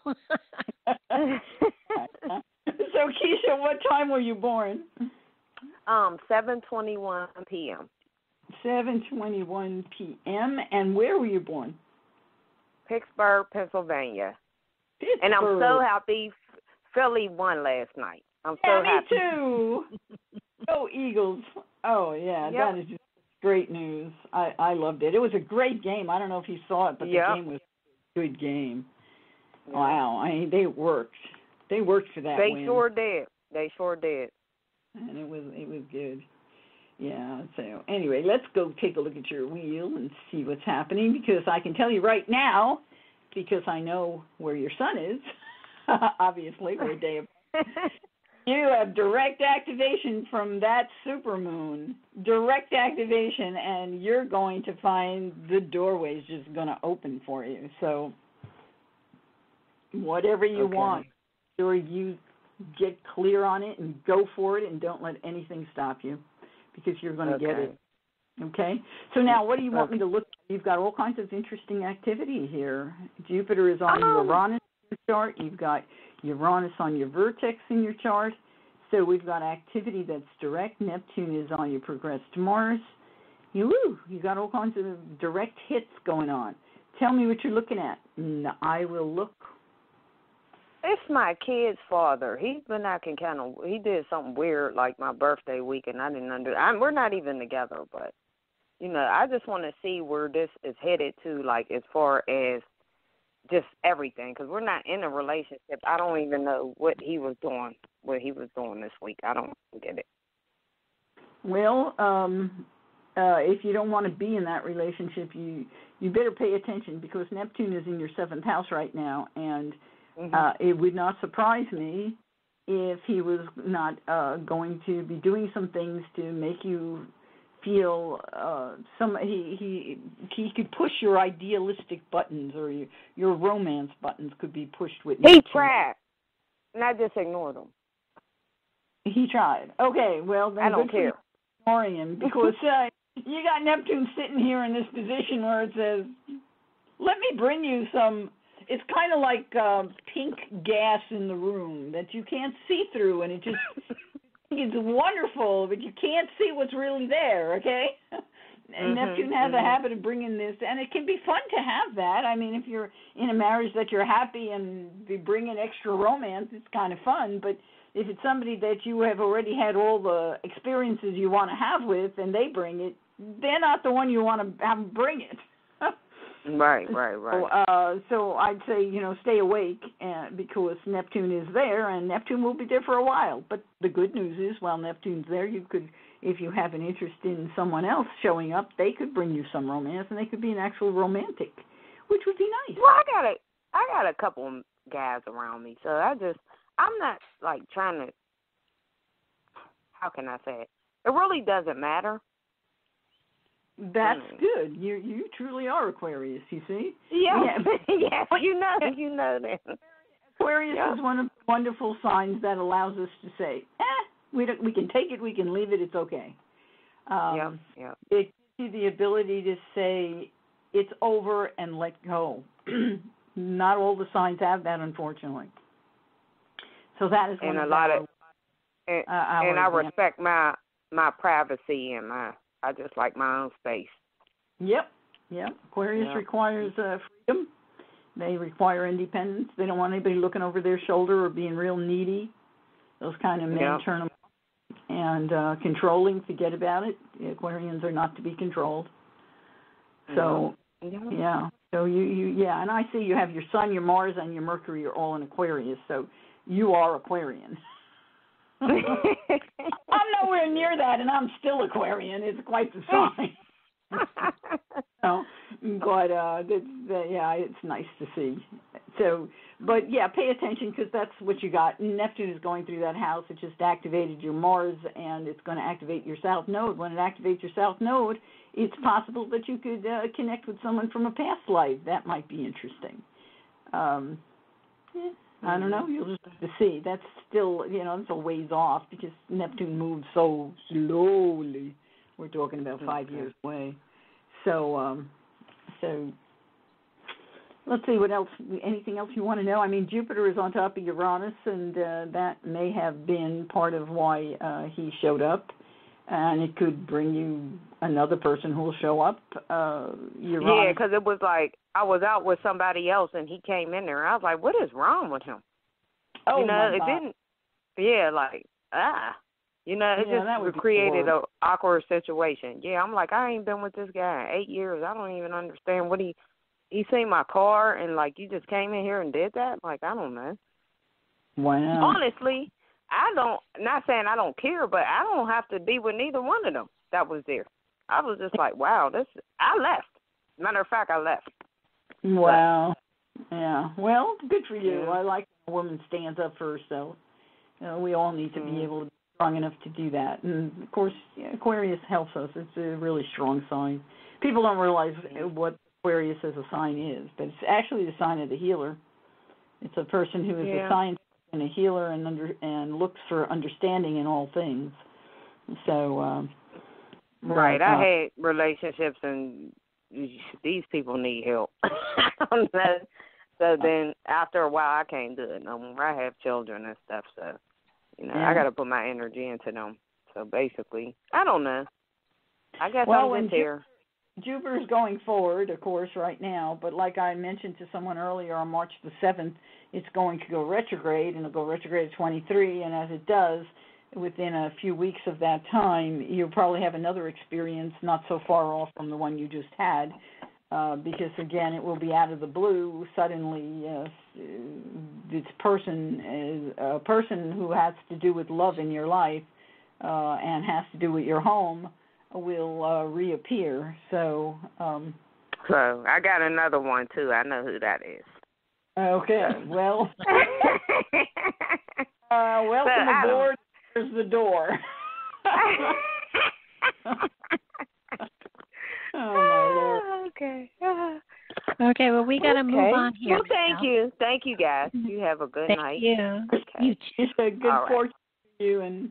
Speaker 3: So, Keisha, what time were you born?
Speaker 8: 7:21 p.m.
Speaker 3: 7:21 p.m. And where were you born?
Speaker 8: Pittsburgh, Pennsylvania.
Speaker 3: Pittsburgh.
Speaker 8: And I'm so happy Philly won last night. I'm so happy.
Speaker 3: Me too. Go Eagles. Oh, yeah, That is just great news. I loved it. It was a great game. I don't know if you saw it, but the game was a good game. Yeah. Wow. I mean, they worked. They worked for that win.
Speaker 8: They sure did.
Speaker 3: And it was good. Yeah, so anyway, let's go take a look at your wheel and see what's happening, because I can tell you right now, because I know where your son is, obviously, we're a day apart. You have direct activation from that supermoon, direct activation, and you're going to find the doorway's just going to open for you. So whatever you want, sure you get clear on it and go for it, and don't let anything stop you, because you're going to get it. Okay? So now, what do you want me to look at? You've got all kinds of interesting activity here. Jupiter is on Uranus in your chart. You've got Uranus on your vertex in your chart. So we've got activity that's direct. Neptune is on your progressed Mars. You got all kinds of direct hits going on. Tell me what you're looking at, and I will look.
Speaker 8: It's my kid's father. He's been acting he did something weird like my birthday week, and I didn't we're not even together, but, I just want to see where this is headed to, like, as far as just everything, because we're not in a relationship. I don't even know what he was doing this week. I don't get it.
Speaker 3: Well, if you don't want to be in that relationship, you better pay attention, because Neptune is in your 7th house right now, and it would not surprise me if he was not going to be doing some things to make you feel he could push your idealistic buttons, or your romance buttons could be pushed with Neptune.
Speaker 8: He tried, and I just ignored him.
Speaker 3: He tried. Okay, well, then
Speaker 8: I don't care.
Speaker 3: Ignoring him, because you got Neptune sitting here in this position where it says, let me bring you some. It's kind of like pink gas in the room that you can't see through, and it's wonderful, but you can't see what's really there, okay? And Neptune has a habit of bringing this, and it can be fun to have that. I mean, if you're in a marriage that you're happy and be bringing extra romance, it's kind of fun, but if it's somebody that you have already had all the experiences you want to have with, and they bring it, they're not the one you want to have them bring it.
Speaker 8: Right.
Speaker 3: So I'd say, stay awake, because Neptune is there, and Neptune will be there for a while. But the good news is, while Neptune's there, you could, if you have an interest in someone else showing up, they could bring you some romance, and they could be an actual romantic, which would be nice.
Speaker 8: Well, I got a couple of guys around me, so I'm not, like, trying to, how can I say it? It really doesn't matter.
Speaker 3: That's good. You truly are Aquarius, you see?
Speaker 8: Yeah. Yes, you know that.
Speaker 3: Aquarius is one of the wonderful signs that allows us to say, we can take it, we can leave it, it's okay. It gives you the ability to say it's over and let go. Not all the signs have that, unfortunately. So that is one
Speaker 8: and
Speaker 3: of
Speaker 8: a lot of and I respect my privacy and I just like my own space. Yep.
Speaker 3: Aquarius requires freedom. They require independence. They don't want anybody looking over their shoulder or being real needy. Those kind of men turn them off. And controlling, forget about it. The Aquarians are not to be controlled. So, So and I see you have your Sun, your Mars, and your Mercury are all in Aquarius. So you are Aquarian. I'm nowhere near that, and I'm still Aquarian. It's quite the sign. It's nice to see. So, but pay attention because that's what you got. Neptune is going through that house. It just activated your Mars, and it's going to activate your South Node. When it activates your South Node, it's possible that you could connect with someone from a past life. That might be interesting. I don't know. You'll just have to see. That's still, it's a ways off because Neptune moves so slowly. We're talking about 5 years away. So let's see what else. Anything else you want to know? I mean, Jupiter is on top of Uranus, and that may have been part of why he showed up. And it could bring you another person who will show up. Uranus.
Speaker 8: Yeah, because it was like I was out with somebody else, and he came in there. I was like, "What is wrong with him?"
Speaker 3: Oh, my
Speaker 8: it
Speaker 3: God.
Speaker 8: didn't. Yeah, like it just created an awkward situation. Yeah, I'm like, I ain't been with this guy in 8 years. I don't even understand what he seen my car and like you just came in here and did that. Like I don't know.
Speaker 3: Wow.
Speaker 8: Honestly. Not saying I don't care, but I don't have to be with neither one of them that was there. I was just like, wow, I left. Matter of fact, I left.
Speaker 3: Wow. Yeah. Well, good for you. I like when a woman stands up for herself. We all need to be able to be strong enough to do that. And, of course, Aquarius helps us. It's a really strong sign. People don't realize what Aquarius as a sign is, but it's actually the sign of the healer. It's a person who is a scientist and a healer and looks for understanding in all things. So,
Speaker 8: right. I had relationships, and these people need help. So then, after a while, I can't do it no more. I have children and stuff, so I got to put my energy into them. So basically, I don't know. I guess I'm just here.
Speaker 3: Jupiter's going forward, of course, right now, but like I mentioned to someone earlier, on March the 7th, it's going to go retrograde, and it'll go retrograde at 23, and as it does, within a few weeks of that time, you'll probably have another experience not so far off from the one you just had, because, again, it will be out of the blue. Suddenly, this person is a person who has to do with love in your life and has to do with your home will reappear. So
Speaker 8: I got another one, too. I know who that is.
Speaker 3: Okay. Well, welcome aboard. There's the door. Oh, my Lord.
Speaker 8: Okay.
Speaker 2: Okay, well, we got to move on here.
Speaker 8: Well, thank you. Thank you, guys. You have a good night.
Speaker 2: Thank you.
Speaker 8: Okay.
Speaker 2: You too.
Speaker 3: It's a good fortune for you, and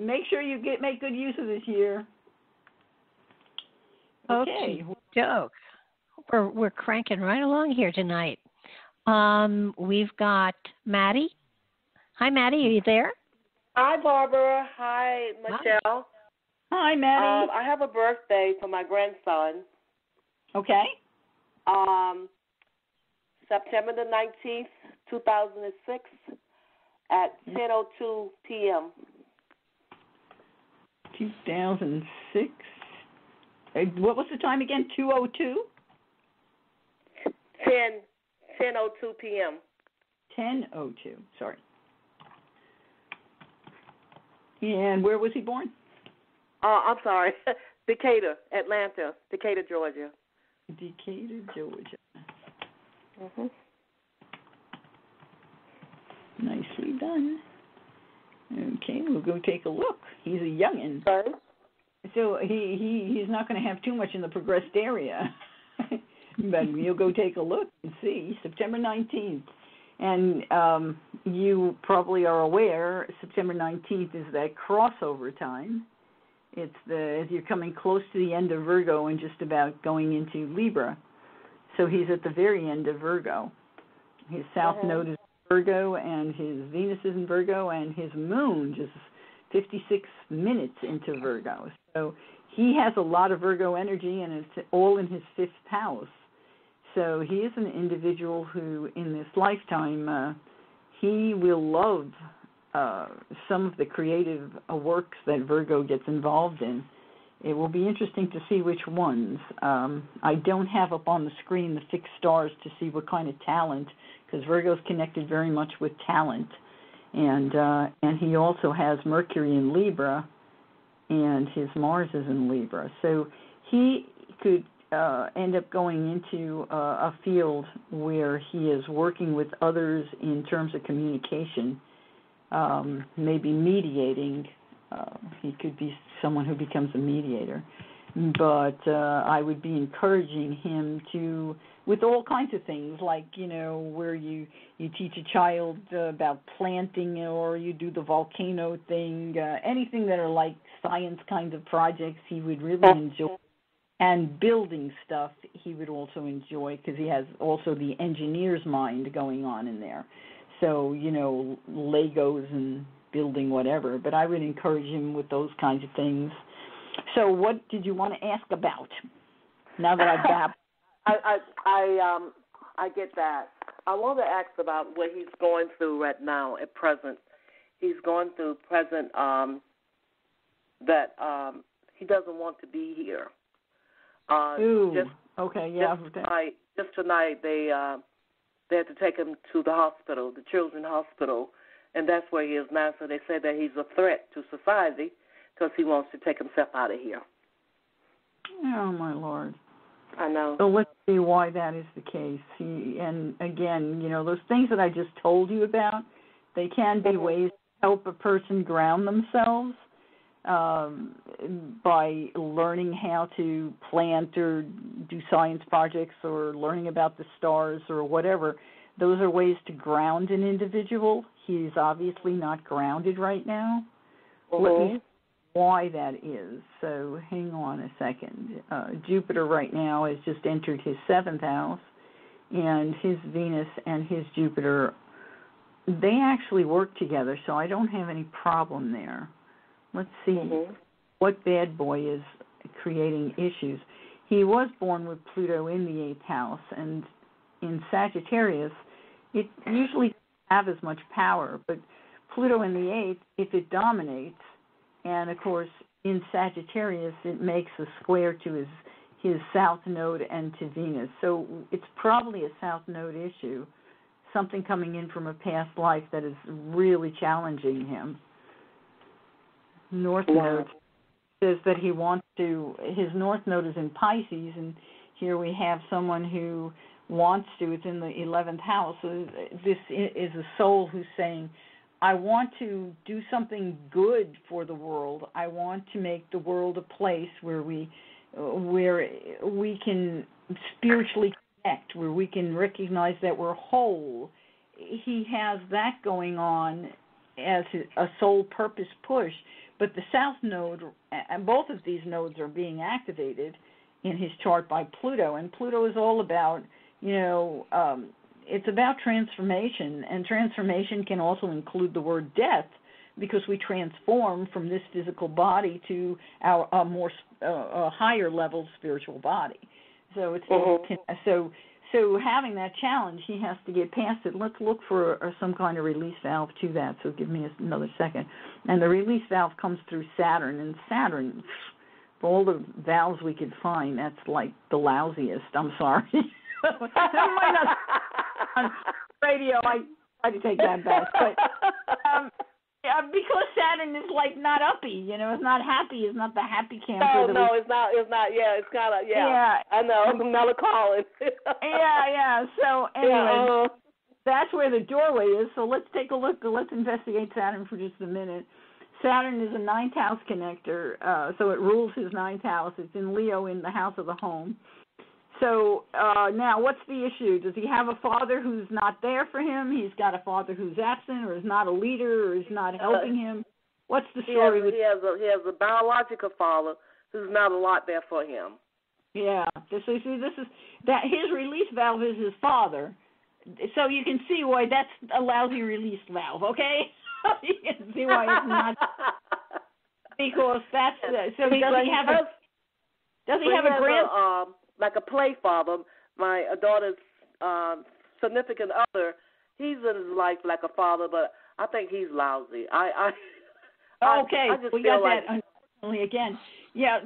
Speaker 3: make sure you make good use of this year.
Speaker 2: Okay. Joke. We're cranking right along here tonight. We've got Maddie. Hi, Maddie. Are you there?
Speaker 9: Hi, Barbara. Hi, Michele.
Speaker 3: Hi, Maddie.
Speaker 9: I have a birthday for my grandson.
Speaker 3: Okay.
Speaker 9: September the 19th, 2006, at 10:02 p.m.
Speaker 3: 2006. What was the time again? 2:02?
Speaker 9: 10:02 p.m.
Speaker 3: 10:02. Sorry. And where was he born?
Speaker 9: I'm sorry. Decatur, Atlanta, Decatur, Georgia.
Speaker 3: Decatur, Georgia.
Speaker 9: Mm-hmm.
Speaker 3: Nicely done. Okay, we'll go take a look. He's a youngin'.
Speaker 9: Sorry?
Speaker 3: So he's not going to have too much in the progressed area. But you'll go take a look and see. September 19th. And you probably are aware, September 19th is that crossover time. It's you're coming close to the end of Virgo and just about going into Libra. So he's at the very end of Virgo. His south node is Virgo, and his Venus is in Virgo, and his moon just 56 minutes into Virgo. So he has a lot of Virgo energy, and it's all in his fifth house. So he is an individual who, in this lifetime, he will love some of the creative works that Virgo gets involved in. It will be interesting to see which ones. I don't have up on the screen the fixed stars to see what kind of talent, because Virgo's connected very much with talent. And he also has Mercury in Libra, and his Mars is in Libra. So he could end up going into a field where he is working with others in terms of communication, maybe mediating. He could be someone who becomes a mediator. But I would be encouraging him to, with all kinds of things, like, where you teach a child about planting, or you do the volcano thing, anything that are like science kind of projects he would really enjoy. And building stuff he would also enjoy, because he has also the engineer's mind going on in there. So, Legos and building whatever. But I would encourage him with those kinds of things. So what did you want to ask about? Now that I've babbed.
Speaker 9: I get that. I want to ask about what he's going through right now at present. He's going through present that he doesn't want to be here.
Speaker 3: Okay, yeah.
Speaker 9: Just tonight they had to take him to the hospital, the children's hospital, and that's where he is now. So they say that he's a threat to society because he wants to take himself out of here.
Speaker 3: Oh, my Lord.
Speaker 9: I know.
Speaker 3: So let's see why that is the case. And again, those things that I just told you about, they can be ways to help a person ground themselves. By learning how to plant or do science projects, or learning about the stars or whatever. Those are ways to ground an individual. He's obviously not grounded right now. Let me see why that is. So hang on a second. Jupiter right now has just entered his seventh house, and his Venus and his Jupiter, they actually work together, so I don't have any problem there. Let's see what bad boy is creating issues. He was born with Pluto in the 8th house, and in Sagittarius, it usually doesn't have as much power, but Pluto in the 8th, if it dominates, and of course in Sagittarius it makes a square to his south node and to Venus. So it's probably a south node issue, something coming in from a past life that is really challenging him. North node says that he wants to, his north node is in Pisces, and here we have someone who wants to, it's in the 11th house. So this is a soul who's saying, I want to do something good for the world. I want to make the world a place where we can spiritually connect, where we can recognize that we're whole. He has that going on as a soul purpose push. But the south node, and both of these nodes are being activated in his chart by Pluto. And Pluto is all about, it's about transformation. And transformation can also include the word death, because we transform from this physical body to a more higher level spiritual body. So it's So having that challenge, he has to get past it. Let's look for some kind of release valve to that. So give me another second. And the release valve comes through Saturn. And Saturn, for all the valves we could find, that's like the lousiest. I'm sorry. On radio, I try to take that back. But because Saturn is like not uppy, it's not happy. It's not the happy camper.
Speaker 9: No, it's not. Yeah, it's kind of, I know. I'm melancholic.
Speaker 3: Yeah. So anyway, that's where the doorway is. So let's take a look. Let's investigate Saturn for just a minute. Saturn is a ninth house connector, so it rules his ninth house. It's in Leo in the house of the home. So now what's the issue? Does he have a father who's not there for him? He's got a father who's absent or is not a leader or is not helping him? What's the story?
Speaker 9: He has a biological father who's not a lot there for him.
Speaker 3: Yeah. So see, this is that his release valve is his father. So you can see why that's a lousy release valve, okay? You can see why it's not, because that's so. Does he have a grand?
Speaker 9: Like a play father. My daughter's significant other, he's in his life like a father, but I think he's lousy.
Speaker 3: Okay,
Speaker 9: I just
Speaker 3: we
Speaker 9: feel
Speaker 3: got
Speaker 9: like,
Speaker 3: that unfortunately again. Yeah,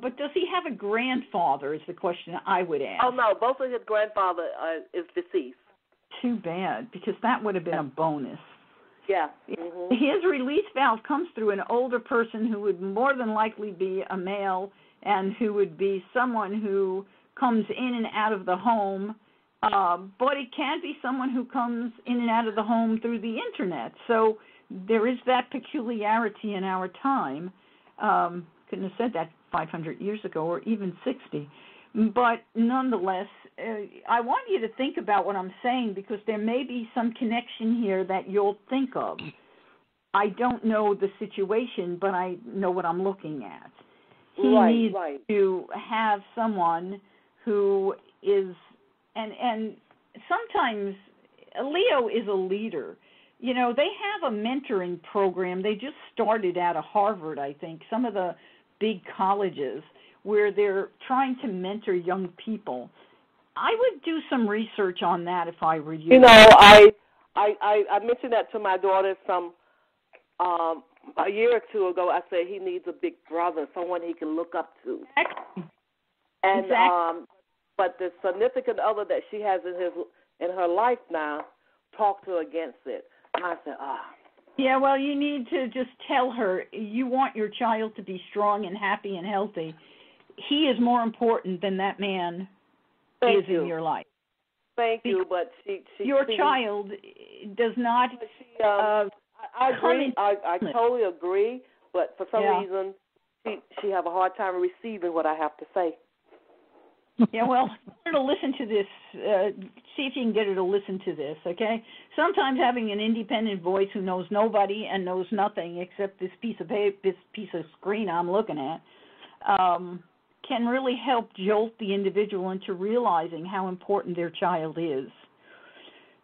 Speaker 3: but does he have a grandfather? Is the question I would ask.
Speaker 9: Oh no, both of his grandfather is deceased.
Speaker 3: Too bad, because that would have been a bonus.
Speaker 9: Yeah.
Speaker 3: Mm-hmm. His release valve comes through an older person who would more than likely be a male and who would be someone who comes in and out of the home, but it can be someone who comes in and out of the home through the Internet. So there is that peculiarity in our time. Couldn't have said that 500 years ago or even 60. But nonetheless, I want you to think about what I'm saying, because there may be some connection here that you'll think of. I don't know the situation, but I know what I'm looking at. He needs to have someone who is, and sometimes Leo is a leader. You know, they have a mentoring program. They just started out of Harvard, I think, some of the big colleges, where they're trying to mentor young people. I would do some research on that if I were you.
Speaker 9: You know, I mentioned that to my daughter a year or two ago. I said he needs a big brother, someone he can look up to.
Speaker 3: Exactly.
Speaker 9: And but the significant other that she has in her life now talked her against it. And I said,
Speaker 3: Yeah, well, you need to just tell her you want your child to be strong and happy and healthy. He is more important than that man is in your life.
Speaker 9: Thank you, but
Speaker 3: your child does not.
Speaker 9: I agree. I totally agree, but for some reason, she have a hard time receiving what I have to say.
Speaker 3: Yeah, well, get her to listen to this. See if you can get her to listen to this, okay? Sometimes having an independent voice who knows nobody and knows nothing except this piece of screen I'm looking at, can really help jolt the individual into realizing how important their child is.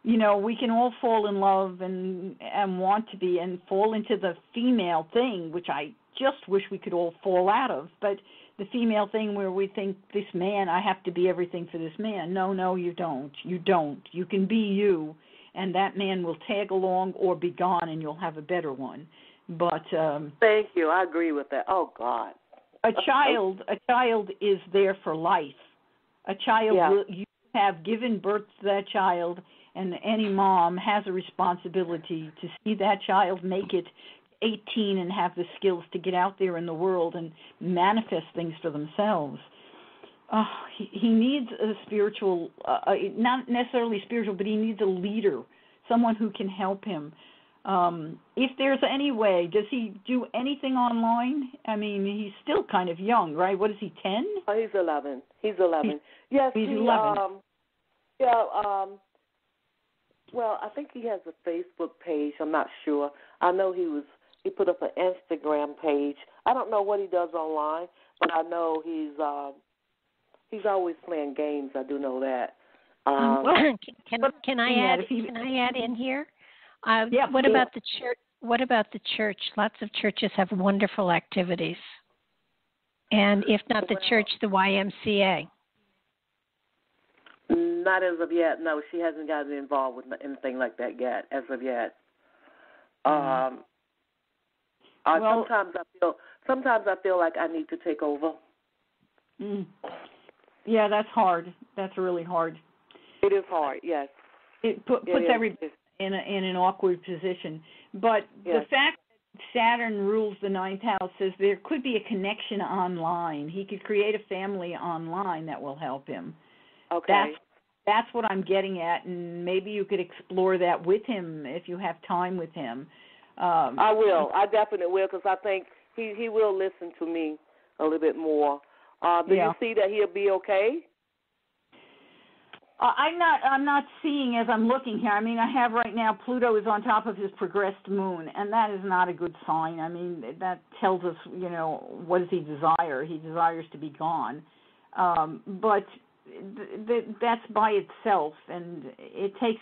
Speaker 3: You know, we can all fall in love and want to be and fall into the female thing, which I just wish we could all fall out of, but the female thing where we think, this man, I have to be everything for this man. No, you don't. You don't. You can be you, and that man will tag along or be gone, and you'll have a better one. But
Speaker 9: thank you. I agree with that. Oh, God.
Speaker 3: A child is there for life. A child, you have given birth to that child, and any mom has a responsibility to see that child make it 18 and have the skills to get out there in the world and manifest things for themselves. He needs a spiritual, not necessarily spiritual, but he needs a leader, someone who can help him. If there's any way, does he do anything online? I mean, he's still kind of young, right? What is he, 10?
Speaker 9: Oh, he's 11. He's 11. Yes,
Speaker 3: he's 11.
Speaker 9: Well, I think he has a Facebook page. I'm not sure. I know he put up an Instagram page. I don't know what he does online, but I know he's always playing games. I do know that.
Speaker 2: Can I add in here? What about the church? What about the church? Lots of churches have wonderful activities, and if not the church, the YMCA.
Speaker 9: Not as of yet. No, she hasn't gotten involved with anything like that yet. As of yet. Sometimes I feel like I need to take over.
Speaker 3: Yeah, that's hard. That's really hard.
Speaker 9: It is hard. Yes.
Speaker 3: It puts everybody in an awkward position. But the fact that Saturn rules the ninth house says there could be a connection online. He could create a family online that will help him.
Speaker 9: Okay.
Speaker 3: That's what I'm getting at, and maybe you could explore that with him if you have time with him.
Speaker 9: I will. I definitely will, because I think he will listen to me a little bit more. Do you see that he'll be okay?
Speaker 3: I'm not seeing as I'm looking here. I mean, I have right now Pluto is on top of his progressed moon, and that is not a good sign. I mean, that tells us, what does he desire? He desires to be gone. But that's by itself, and it takes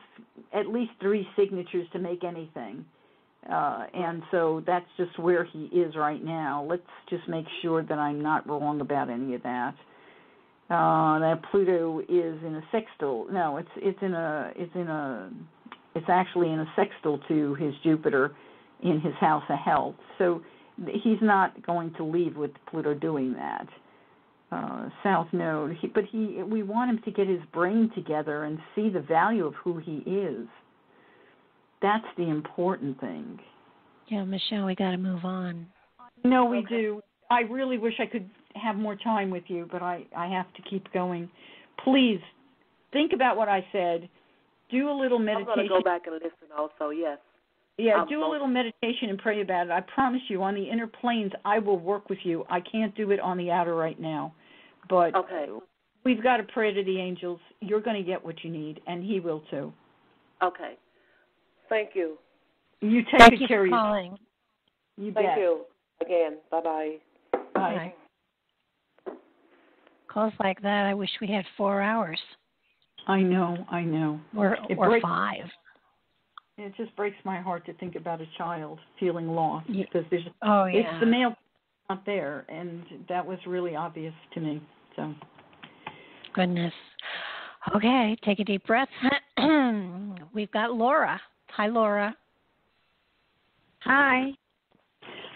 Speaker 3: at least 3 signatures to make anything. And so that's just where he is right now. Let's just make sure that I'm not wrong about any of that. That Pluto is in a sextile. No, it's actually in a sextile to his Jupiter in his house of health. So he's not going to leave with Pluto doing that. South Node, we want him to get his brain together and see the value of who he is. That's the important thing.
Speaker 2: Yeah, Michele, we got to move on.
Speaker 3: No, we do. I really wish I could have more time with you, but I have to keep going. Please, think about what I said. Do a little meditation.
Speaker 9: I'm going to go back and listen also, yes.
Speaker 3: Yeah, do a little meditation and pray about it. I promise you, on the inner planes, I will work with you. I can't do it on the outer right now. But we've got to pray to the angels. You're going to get what you need, and he will too.
Speaker 9: Okay. Thank you.
Speaker 3: You take good care of
Speaker 2: yourself.
Speaker 3: You
Speaker 9: Thank
Speaker 3: bet.
Speaker 9: you. Again, bye-bye.
Speaker 3: Bye.
Speaker 2: Calls like that, I wish we had 4 hours.
Speaker 3: I know.
Speaker 2: Or 5.
Speaker 3: It just breaks my heart to think about a child feeling lost because it's the male not there, and that was really obvious to me. So,
Speaker 2: goodness. Okay, take a deep breath. We've got Laura. Hi, Laura.
Speaker 10: Hi.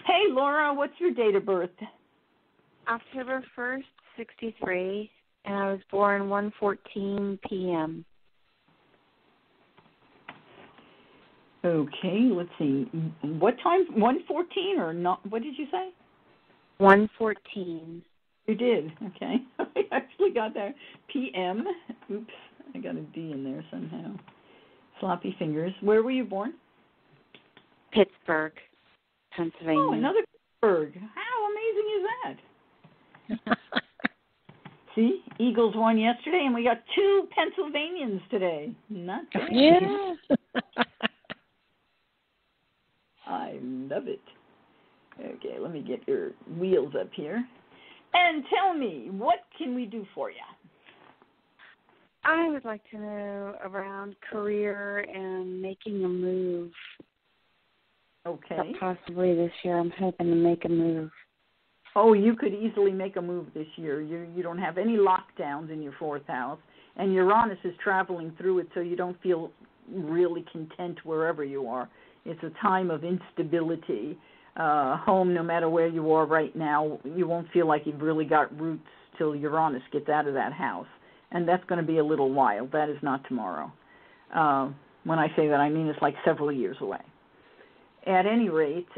Speaker 3: Hey, Laura. What's your date of birth?
Speaker 10: October 1st, 63, and I was born 1:14 p.m.
Speaker 3: Okay, let's see. What time? 1:14 or not? What did you say?
Speaker 10: 1:14.
Speaker 3: You did. Okay. I actually got that. PM. Oops. I got a D in there somehow. Sloppy fingers. Where were you born?
Speaker 10: Pittsburgh, Pennsylvania.
Speaker 3: Oh, another Pittsburgh. How amazing is that? See, Eagles won yesterday, and we got 2 Pennsylvanians today. Not bad.
Speaker 2: Yeah.
Speaker 3: I love it. Okay, let me get your wheels up here. And tell me, what can we do for you?
Speaker 10: I would like to know around career and making a move.
Speaker 3: Okay.
Speaker 10: Possibly this year. I'm hoping to make a move.
Speaker 3: Oh, you could easily make a move this year. You don't have any lockdowns in your 4th house, and Uranus is traveling through it, so you don't feel really content wherever you are. It's a time of instability. Home, no matter where you are right now, you won't feel like you've really got roots till Uranus gets out of that house, and that's going to be a little while. That is not tomorrow. When I say that, I mean it's like several years away. At any rate,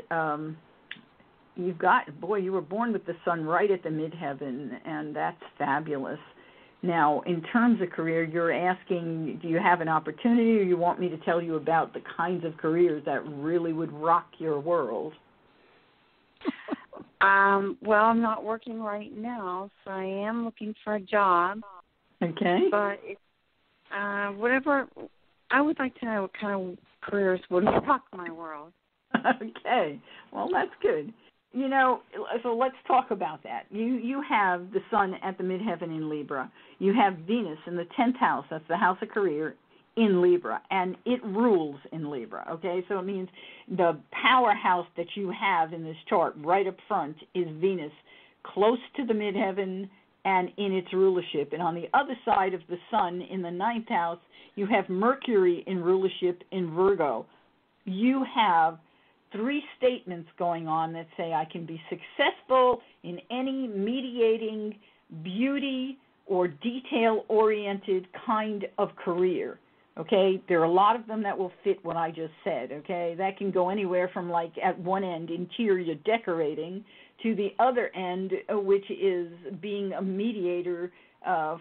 Speaker 3: you were born with the sun right at the midheaven, and that's fabulous. Now, in terms of career, you're asking, do you have an opportunity, or you want me to tell you about the kinds of careers that really would rock your world?
Speaker 10: Well, I'm not working right now, so I am looking for a job.
Speaker 3: Okay.
Speaker 10: But whatever, I would like to know what kind of careers would rock my world.
Speaker 3: Okay. Well, that's good. So let's talk about that. You have the sun at the midheaven in Libra. You have Venus in the 10th house, that's the house of career, in Libra, and it rules in Libra, okay? So it means the powerhouse that you have in this chart right up front is Venus, close to the midheaven and in its rulership. And on the other side of the sun in the 9th house, you have Mercury in rulership in Virgo. You have 3 statements going on that say I can be successful in any mediating, beauty, or detail-oriented kind of career, okay? There are a lot of them that will fit what I just said, okay? That can go anywhere from, like, at one end, interior decorating, to the other end, which is being a mediator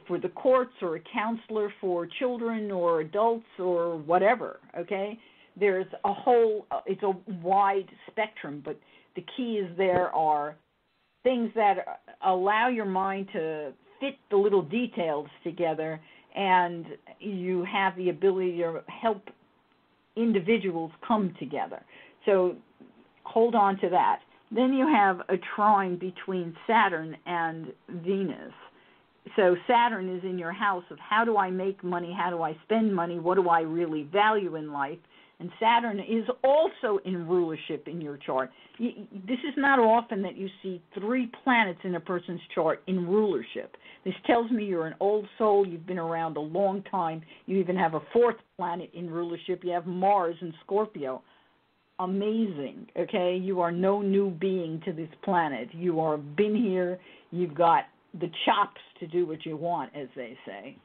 Speaker 3: for the courts or a counselor for children or adults or whatever, okay? there's a whole, it's a wide spectrum, but the key is there are things that allow your mind to fit the little details together, and you have the ability to help individuals come together. So hold on to that. Then you have a trine between Saturn and Venus. So Saturn is in your house of how do I make money, how do I spend money, what do I really value in life. And Saturn is also in rulership in your chart. This is not often that you see 3 planets in a person's chart in rulership. This tells me you're an old soul, you've been around a long time, you even have a 4th planet in rulership, you have Mars in Scorpio. Amazing, okay? You are no new being to this planet. You are been here, you've got the chops to do what you want, as they say.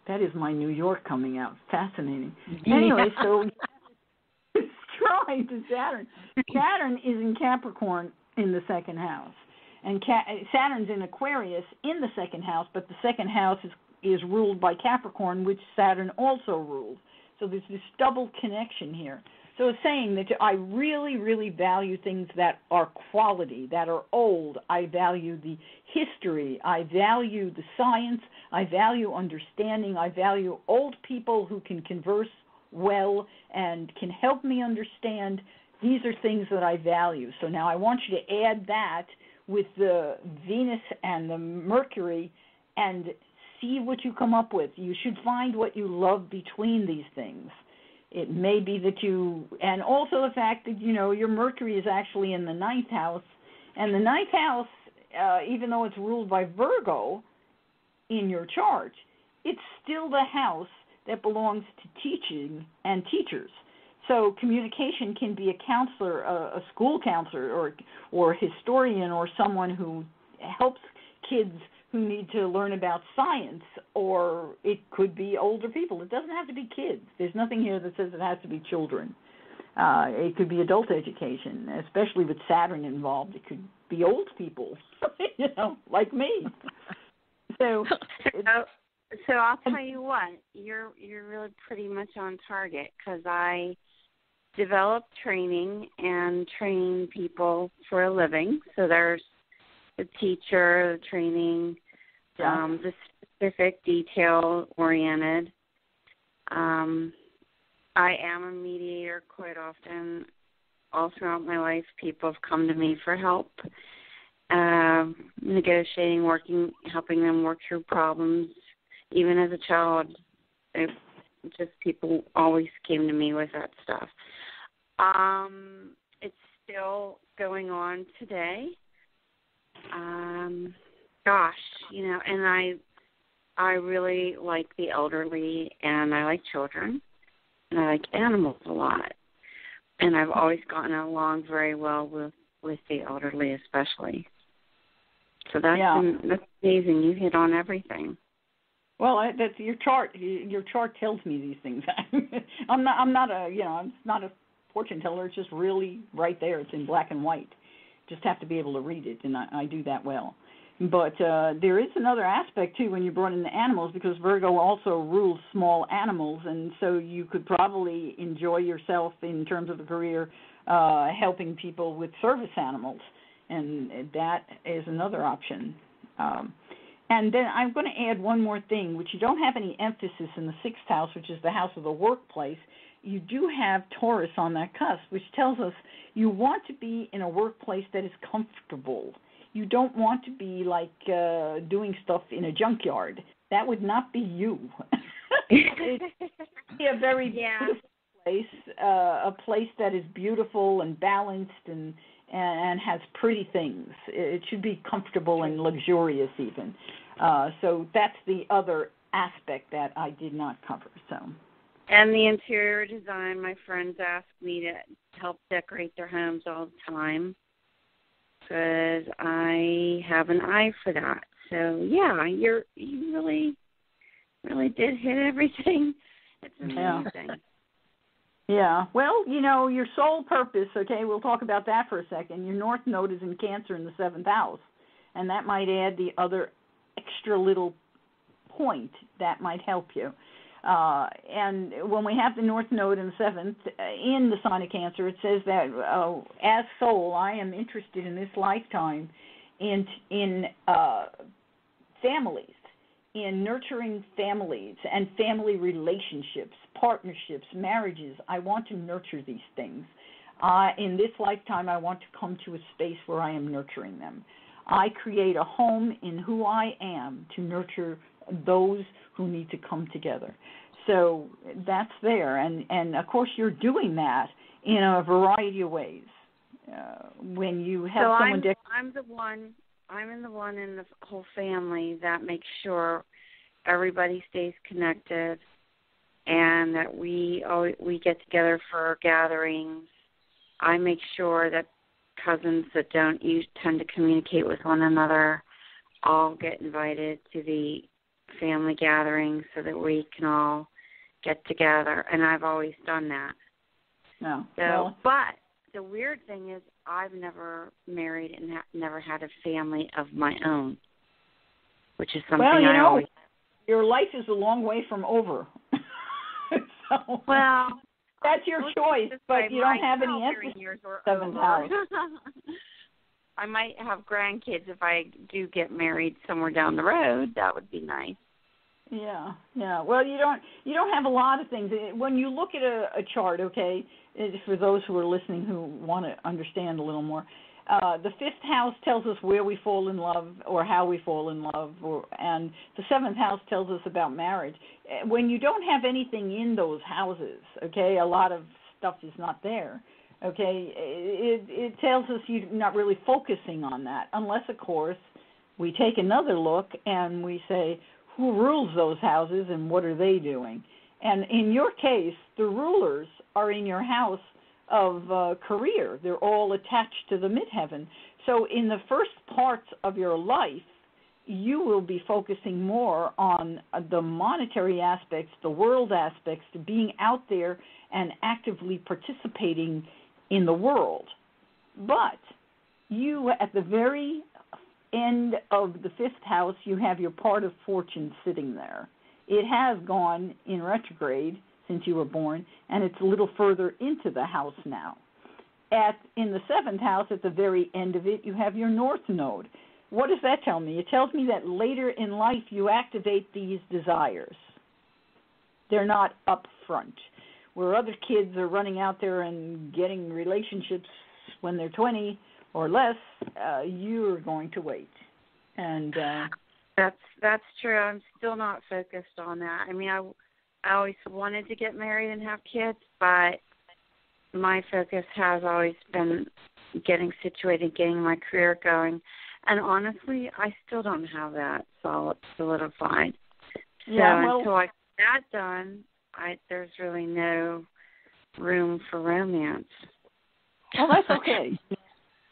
Speaker 3: That is my New York coming out. Fascinating. Anyway, so it's trine to Saturn. Saturn is in Capricorn in the 2nd house. And Saturn's in Aquarius in the 2nd house, but the 2nd house is ruled by Capricorn, which Saturn also rules. So there's this double connection here. So it's saying that I really, really value things that are quality, that are old. I value the history. I value the science. I value understanding. I value old people who can converse well and can help me understand. These are things that I value. So now I want you to add that with the Venus and the Mercury and see what you come up with. You should find what you love between these things. It may be that you, and also the fact that, your Mercury is actually in the 9th house, and the 9th house, even though it's ruled by Virgo in your chart, it's still the house that belongs to teaching and teachers. So communication can be a counselor, a school counselor, or a historian, or someone who helps kids who need to learn about science, or it could be older people. It doesn't have to be kids. There's nothing here that says it has to be children. It could be adult education, especially with Saturn involved. It could be old people, like me. So
Speaker 10: I'll tell you what, you're really pretty much on target, because I develop training and train people for a living. So there's the teacher, the training, the specific, detail-oriented. I am a mediator quite often. All throughout my life, people have come to me for help, negotiating, working, helping them work through problems. Even as a child, people always came to me with that stuff. It's still going on today. And I really like the elderly, and I like children, and I like animals a lot. And I've always gotten along very well with the elderly, especially. So that's amazing. You hit on everything.
Speaker 3: Well, that's your chart. Your chart tells me these things. I'm not a fortune teller. It's just really right there. It's in black and white. Just have to be able to read it, and I do that well. But there is another aspect, too, when you brought in the animals, because Virgo also rules small animals, and so you could probably enjoy yourself in terms of a career helping people with service animals, and that is another option. And then I'm going to add one more thing, which you don't have any emphasis in the 6th house, which is the house of the workplace. You do have Taurus on that cusp, which tells us you want to be in a workplace that is comfortable. You don't want to be like doing stuff in a junkyard. That would not be you. It's a very beautiful place, a place that is beautiful and balanced and has pretty things. It should be comfortable and luxurious even. So that's the other aspect that I did not cover. So.
Speaker 10: And the interior design, my friends ask me to help decorate their homes all the time, because I have an eye for that. So yeah, you really did hit everything. It's amazing.
Speaker 3: Yeah. Well, your soul purpose, okay, we'll talk about that for a second. Your North Node is in Cancer in the 7th house, and that might add the other extra little point that might help you. And when we have the North Node in the 7th, in the sign of Cancer, it says that as soul, I am interested in this lifetime in families, in nurturing families and family relationships, partnerships, marriages. I want to nurture these things. In this lifetime, I want to come to a space where I am nurturing them. I create a home in who I am to nurture those who need to come together. So that's there. And of course, you're doing that in a variety of ways. When you have someone...
Speaker 10: I'm the one in the whole family that makes sure everybody stays connected and that we get together for gatherings. I make sure that cousins that don't tend to communicate with one another all get invited to the family gatherings so that we can all get together, and I've always done that.
Speaker 3: No.
Speaker 10: But the weird thing is I've never married and never had a family of my own, which is something always...
Speaker 3: your life is a long way from over. So,
Speaker 10: well,
Speaker 3: that's your choice, but you don't have any interest in the 7th house.
Speaker 10: I might have grandkids if I do get married somewhere down the road. That would be nice.
Speaker 3: Yeah. Well, you don't have a lot of things. When you look at a chart, okay, for those who are listening who want to understand a little more, the 5th house tells us where we fall in love or how we fall in love, and the 7th house tells us about marriage. When you don't have anything in those houses, okay, a lot of stuff is not there. Okay, it tells us you're not really focusing on that, unless, of course, we take another look and we say, who rules those houses and what are they doing? And in your case, the rulers are in your house of career. They're all attached to the midheaven. So in the first parts of your life, you will be focusing more on the monetary aspects, the world aspects, to being out there and actively participating in the world. But you, at the very end of the 5th house, you have your part of fortune sitting there. It has gone in retrograde since you were born, and it's a little further into the house now. In the 7th house, at the very end of it, you have your North Node. What does that tell me? It tells me that later in life you activate these desires. They're not up front. Where other kids are running out there and getting relationships when they're 20 or less, you're going to wait. And
Speaker 10: that's true. I'm still not focused on that. I mean, I always wanted to get married and have kids, but my focus has always been getting situated, getting my career going. And honestly, I still don't have that solidified. So until I get that done, there's really no room for romance.
Speaker 3: Well, that's okay.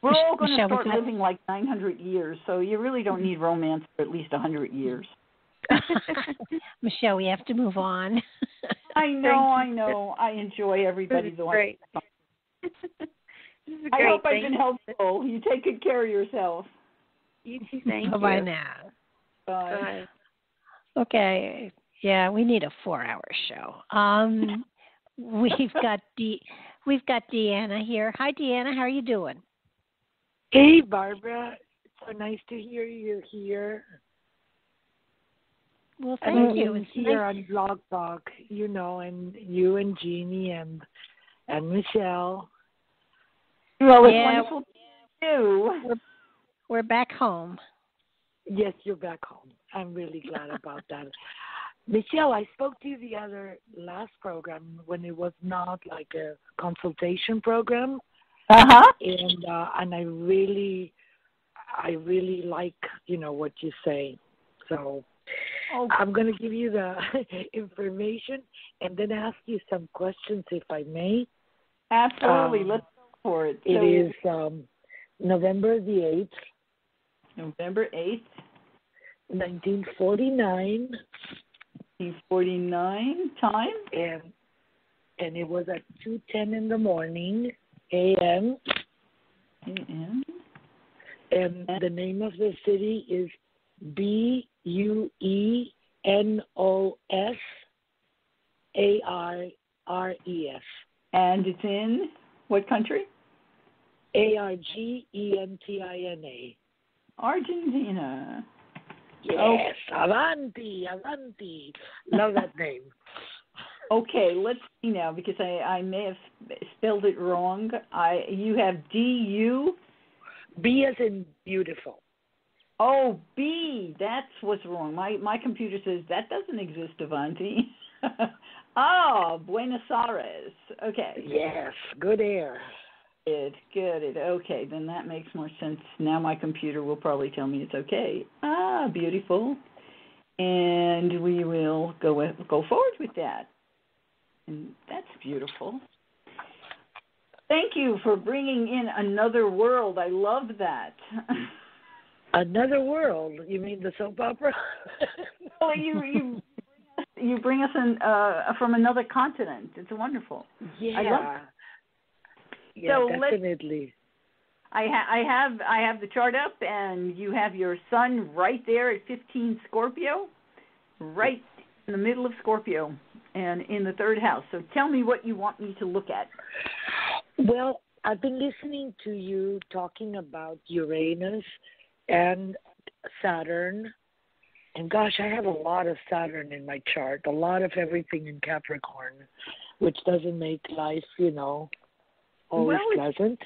Speaker 3: We're all going to start living like 900 years, so you really don't need romance for at least 100 years.
Speaker 2: Michele, we have to move on.
Speaker 3: I know. I enjoy everybody the way. I hope I've been helpful. You take good care of yourself.
Speaker 10: You too, thank you.
Speaker 2: Bye-bye now.
Speaker 3: Bye.
Speaker 2: Okay. Yeah, we need a 4-hour show. We've got Deanna here. Hi, Deanna. How are you doing?
Speaker 11: Hey, Barbara. It's so nice to hear you're here.
Speaker 2: Well, thank you.
Speaker 11: It's here on Blog Talk, and you and Jeannie and Michele.
Speaker 3: Well, it's wonderful to you.
Speaker 2: We're back home.
Speaker 11: Yes, you're back home. I'm really glad about that. Michele, I spoke to you the last program when it was not like a consultation program. And I really like, what you say. So I'm going to give you the information and then ask you some questions, if I may.
Speaker 3: Absolutely. Let's go for it.
Speaker 11: It is November the 8th.
Speaker 3: November 8th.
Speaker 11: 1949.
Speaker 3: 1949 time?
Speaker 11: And it was at 2:10 in the morning, a.m.
Speaker 3: A.m.
Speaker 11: And the name of the city is Buenos, ARRES.
Speaker 3: And it's in what country?
Speaker 11: ARGENTINA.
Speaker 3: Argentina.
Speaker 11: Yes, Avanti, Avanti. Love that name.
Speaker 3: Okay, let's see now, because I may have spelled it wrong. You have D-U?
Speaker 11: B as in beautiful.
Speaker 3: Oh, B. That's what's wrong. My computer says that doesn't exist, Avanti. Oh, Buenos Aires. Okay.
Speaker 11: Yes, good air.
Speaker 3: Good. Okay, then that makes more sense. Now my computer will probably tell me it's okay. Ah, beautiful. And we will go forward with that. And that's beautiful. Thank you for bringing in another world. I love that.
Speaker 11: Another world? You mean the soap opera?
Speaker 3: Well, you bring us in from another continent. It's wonderful.
Speaker 11: Yeah.
Speaker 3: I love it.
Speaker 11: Yeah,
Speaker 3: so
Speaker 11: definitely.
Speaker 3: I have the chart up, and you have your sun right there at 15 Scorpio, right in the middle of Scorpio, and in the third house. So tell me what you want me to look at.
Speaker 11: Well, I've been listening to you talking about Uranus and Saturn. And gosh, I have a lot of Saturn in my chart, a lot of everything in Capricorn, which doesn't make life, always pleasant.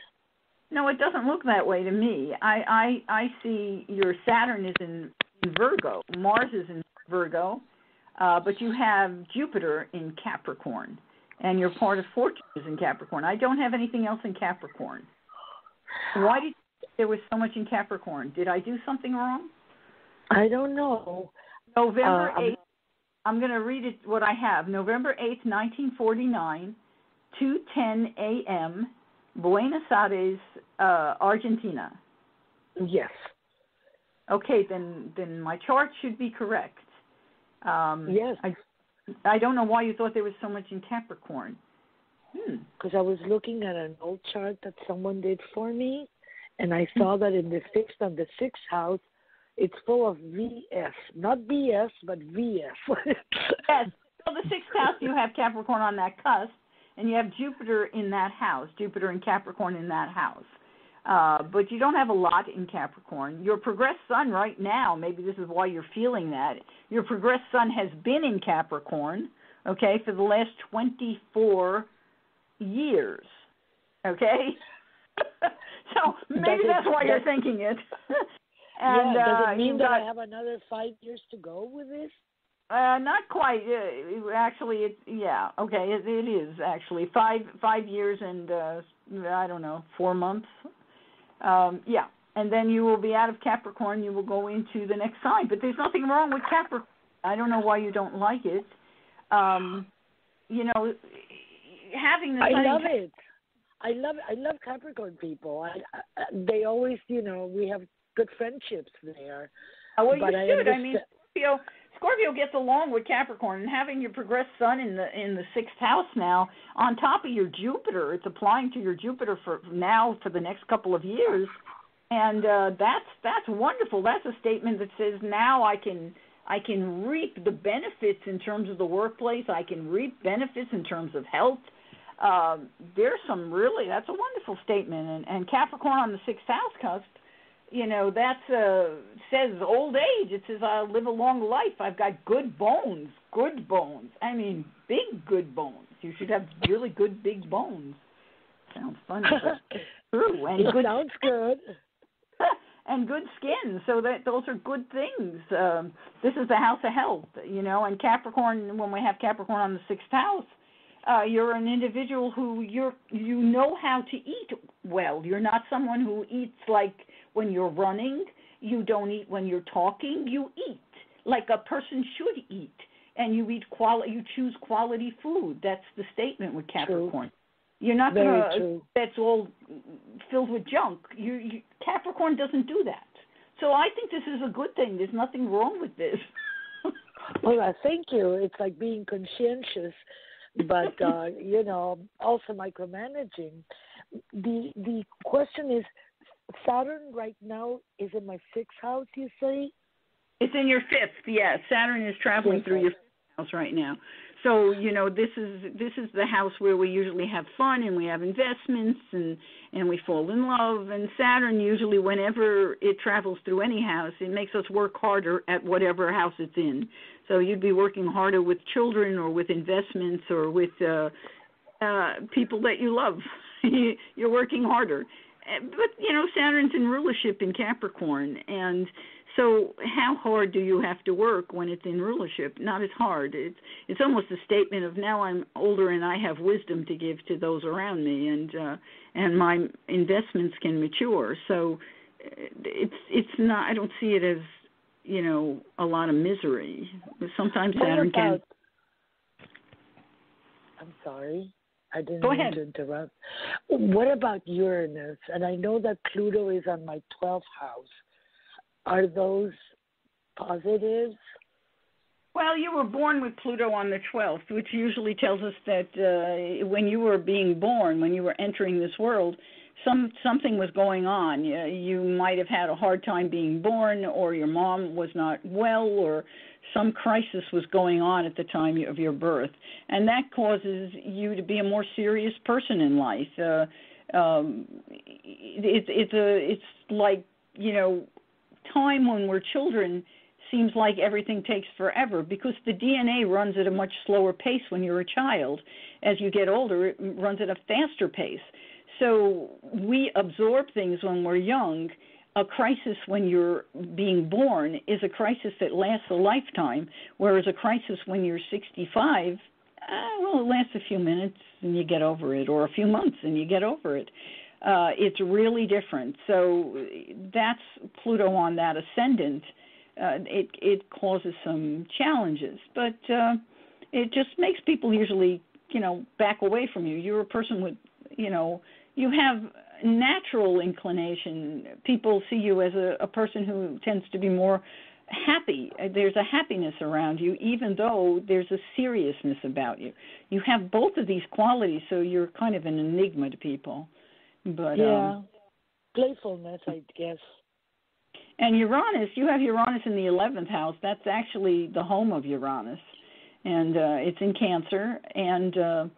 Speaker 3: No, it doesn't look that way to me. I see your Saturn is in Virgo, Mars is in Virgo, but you have Jupiter in Capricorn, and your part of fortune is in Capricorn. I don't have anything else in Capricorn. Why did you think there was so much in Capricorn? Did I do something wrong?
Speaker 11: I don't know.
Speaker 3: November 8th, I'm going to read it what I have. November 8th, 1949, 2:10 a.m., Buenos Aires, Argentina.
Speaker 11: Yes.
Speaker 3: Okay, then my chart should be correct.
Speaker 11: Yes.
Speaker 3: I don't know why you thought there was so much in Capricorn.
Speaker 11: Because I was looking at an old chart that someone did for me, and I saw that in the fifth and the sixth house, it's full of VS, not BS, but VS.
Speaker 3: Yes. So the sixth house, you have Capricorn on that cusp, and you have Jupiter in that house, Jupiter and Capricorn in that house. But you don't have a lot in Capricorn. Your progressed sun right now, maybe this is why you're feeling that, your progressed sun has been in Capricorn, okay, for the last 24 years, okay? So maybe that's why you're thinking it. And,
Speaker 11: does it mean that I have another 5 years to go with this?
Speaker 3: Not quite. Actually, it is actually 5 years and I don't know, 4 months. And then you will be out of Capricorn. You will go into the next sign. But there's nothing wrong with Capricorn. I don't know why you don't like it. Having the
Speaker 11: I love it. I love Capricorn people. They always, we have good friendships there.
Speaker 3: Well, you should. I mean, Scorpio gets along with Capricorn, and having your progressed sun in the sixth house now, on top of your Jupiter, it's applying to your Jupiter for the next couple of years, and that's wonderful. That's a statement that says now I can reap the benefits in terms of the workplace. I can reap benefits in terms of health. There's that's a wonderful statement, and Capricorn on the sixth house cusp. That says old age. It says I'll live a long life. I've got good bones. I mean, big good bones. You should have really good big bones. Sounds funny, but true. And
Speaker 11: it sounds good.
Speaker 3: And good skin. So those are good things. This is the house of health, And Capricorn, when we have Capricorn on the sixth house, you're an individual who you know how to eat well. You're not someone who eats like when you're running. You don't eat when you're talking. You eat like a person should eat, and you eat you choose quality food. That's the statement with Capricorn. True. You're not gonna. That's all filled with junk. Capricorn doesn't do that. So I think this is a good thing. There's nothing wrong with this.
Speaker 11: Well, thank you. It's like being conscientious. But also micromanaging. The question is, Saturn right now is in my sixth house. You say
Speaker 3: it's in your fifth. Yeah, Saturn is traveling through your fifth house right now. So, this is the house where we usually have fun and we have investments and we fall in love. And Saturn usually, whenever it travels through any house, it makes us work harder at whatever house it's in. So you'd be working harder with children or with investments or with people that you love. You're working harder. But, Saturn's in rulership in Capricorn, and so how hard do you have to work when it's in rulership? Not as hard. It's almost a statement of now I'm older and I have wisdom to give to those around me, and my investments can mature. So it's not. I don't see it as a lot of misery. Sometimes Saturn can.
Speaker 11: I'm sorry. I didn't
Speaker 3: Go
Speaker 11: mean
Speaker 3: ahead.
Speaker 11: to interrupt. What about Uranus? And I know that Pluto is on my 12th house. Are those positives?
Speaker 3: Well, you were born with Pluto on the 12th, which usually tells us that when you were being born, when you were entering this world, something was going on. You might have had a hard time being born, or your mom was not well, or some crisis was going on at the time of your birth, and that causes you to be a more serious person in life. It's like time when we're children seems like everything takes forever because the DNA runs at a much slower pace when you're a child. As you get older, it runs at a faster pace. So we absorb things when we're young. A crisis when you're being born is a crisis that lasts a lifetime, whereas a crisis when you're 65, it lasts a few minutes and you get over it, or a few months and you get over it. It's really different. So that's Pluto on that ascendant. It causes some challenges, but it just makes people usually, back away from you. You're a person with, you have natural inclination. People see you as a person who tends to be more happy. There's a happiness around you, even though there's a seriousness about you. You have both of these qualities, so you're kind of an enigma to people. But
Speaker 11: playfulness, I guess.
Speaker 3: And Uranus, you have Uranus in the 11th house. That's actually the home of Uranus, and it's in Cancer. And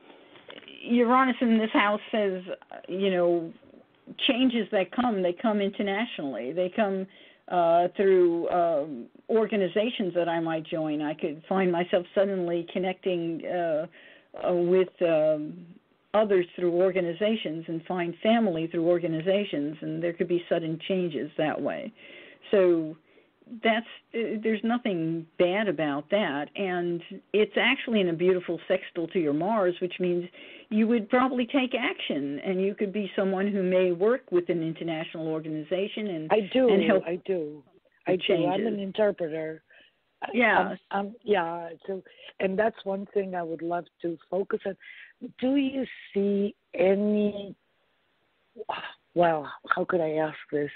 Speaker 3: Uranus in this house says, changes that they come internationally. They come through organizations that I might join. I could find myself suddenly connecting with others through organizations and find family through organizations, and there could be sudden changes that way. So there's nothing bad about that, and it's actually in a beautiful sextile to your Mars, which means you would probably take action, and you could be someone who may work with an international organization and help.
Speaker 11: I do. I'm an interpreter.
Speaker 3: Yeah.
Speaker 11: So, and that's one thing I would love to focus on. Do you see any? Well, how could I ask this?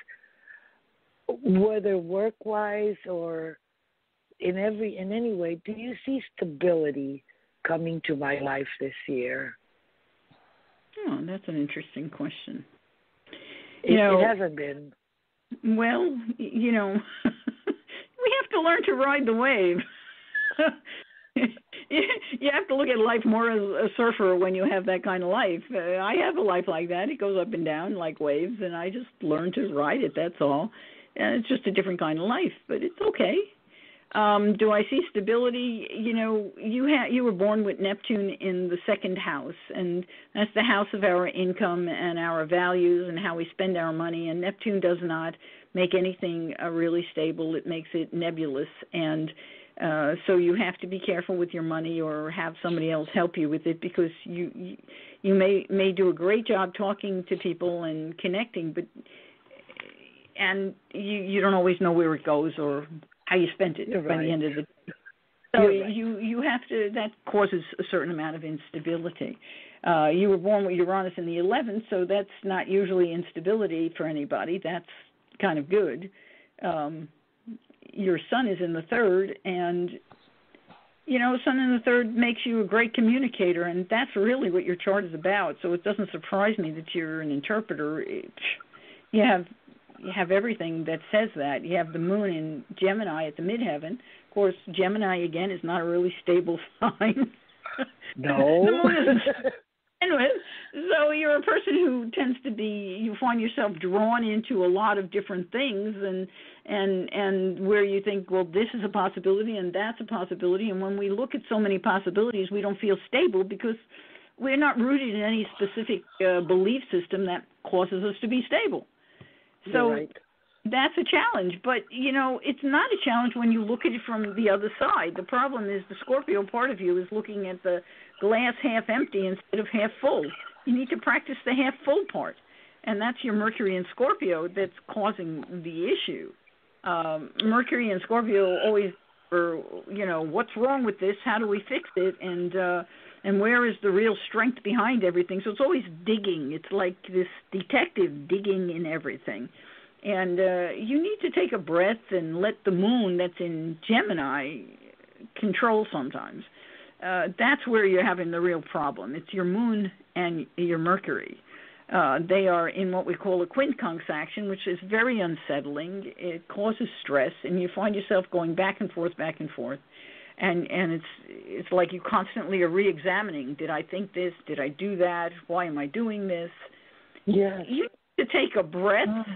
Speaker 11: Whether work-wise or in any way, do you see stability coming to my life this year?
Speaker 3: Oh, that's an interesting question.
Speaker 11: It hasn't been.
Speaker 3: Well, we have to learn to ride the wave. You have to look at life more as a surfer when you have that kind of life. I have a life like that. It goes up and down like waves, and I just learn to ride it, that's all. It's just a different kind of life, but it's okay. Do I see stability? You were born with Neptune in the second house, and that's the house of our income and our values and how we spend our money, and Neptune does not make anything really stable. It makes it nebulous, and so you have to be careful with your money or have somebody else help you with it, because you may do a great job talking to people and connecting, but you don't always know where it goes or how you spent it by the end of the day. So you have to, that causes a certain amount of instability. You were born with Uranus in the 11th, so that's not usually instability for anybody. That's kind of good. Your sun is in the third, and sun in the third makes you a great communicator, and that's really what your chart is about. So it doesn't surprise me that you're an interpreter. You have everything that says that. You have the moon in Gemini at the midheaven. Of course, Gemini, again, is not a really stable sign.
Speaker 11: No.
Speaker 3: The moon isn't with. So you're a person who tends to be, you find yourself drawn into a lot of different things, and where you think, well, this is a possibility and that's a possibility. And when we look at so many possibilities, we don't feel stable because we're not rooted in any specific belief system that causes us to be stable. So
Speaker 11: right.
Speaker 3: That's a challenge. But, it's not a challenge when you look at it from the other side. The problem is the Scorpio part of you is looking at the glass half empty instead of half full. You need to practice the half full part. And that's your Mercury in Scorpio that's causing the issue. Mercury in Scorpio always, what's wrong with this? How do we fix it? And where is the real strength behind everything? So it's always digging. It's like this detective digging in everything. And you need to take a breath and let the moon that's in Gemini control sometimes. That's where you're having the real problem. It's your moon and your Mercury. They are in what we call a quincunx action, which is very unsettling. It causes stress, and you find yourself going back and forth. And it's like you constantly are re-examining. Did I think this? Did I do that? Why am I doing this?
Speaker 11: Yes.
Speaker 3: You need to take a breath.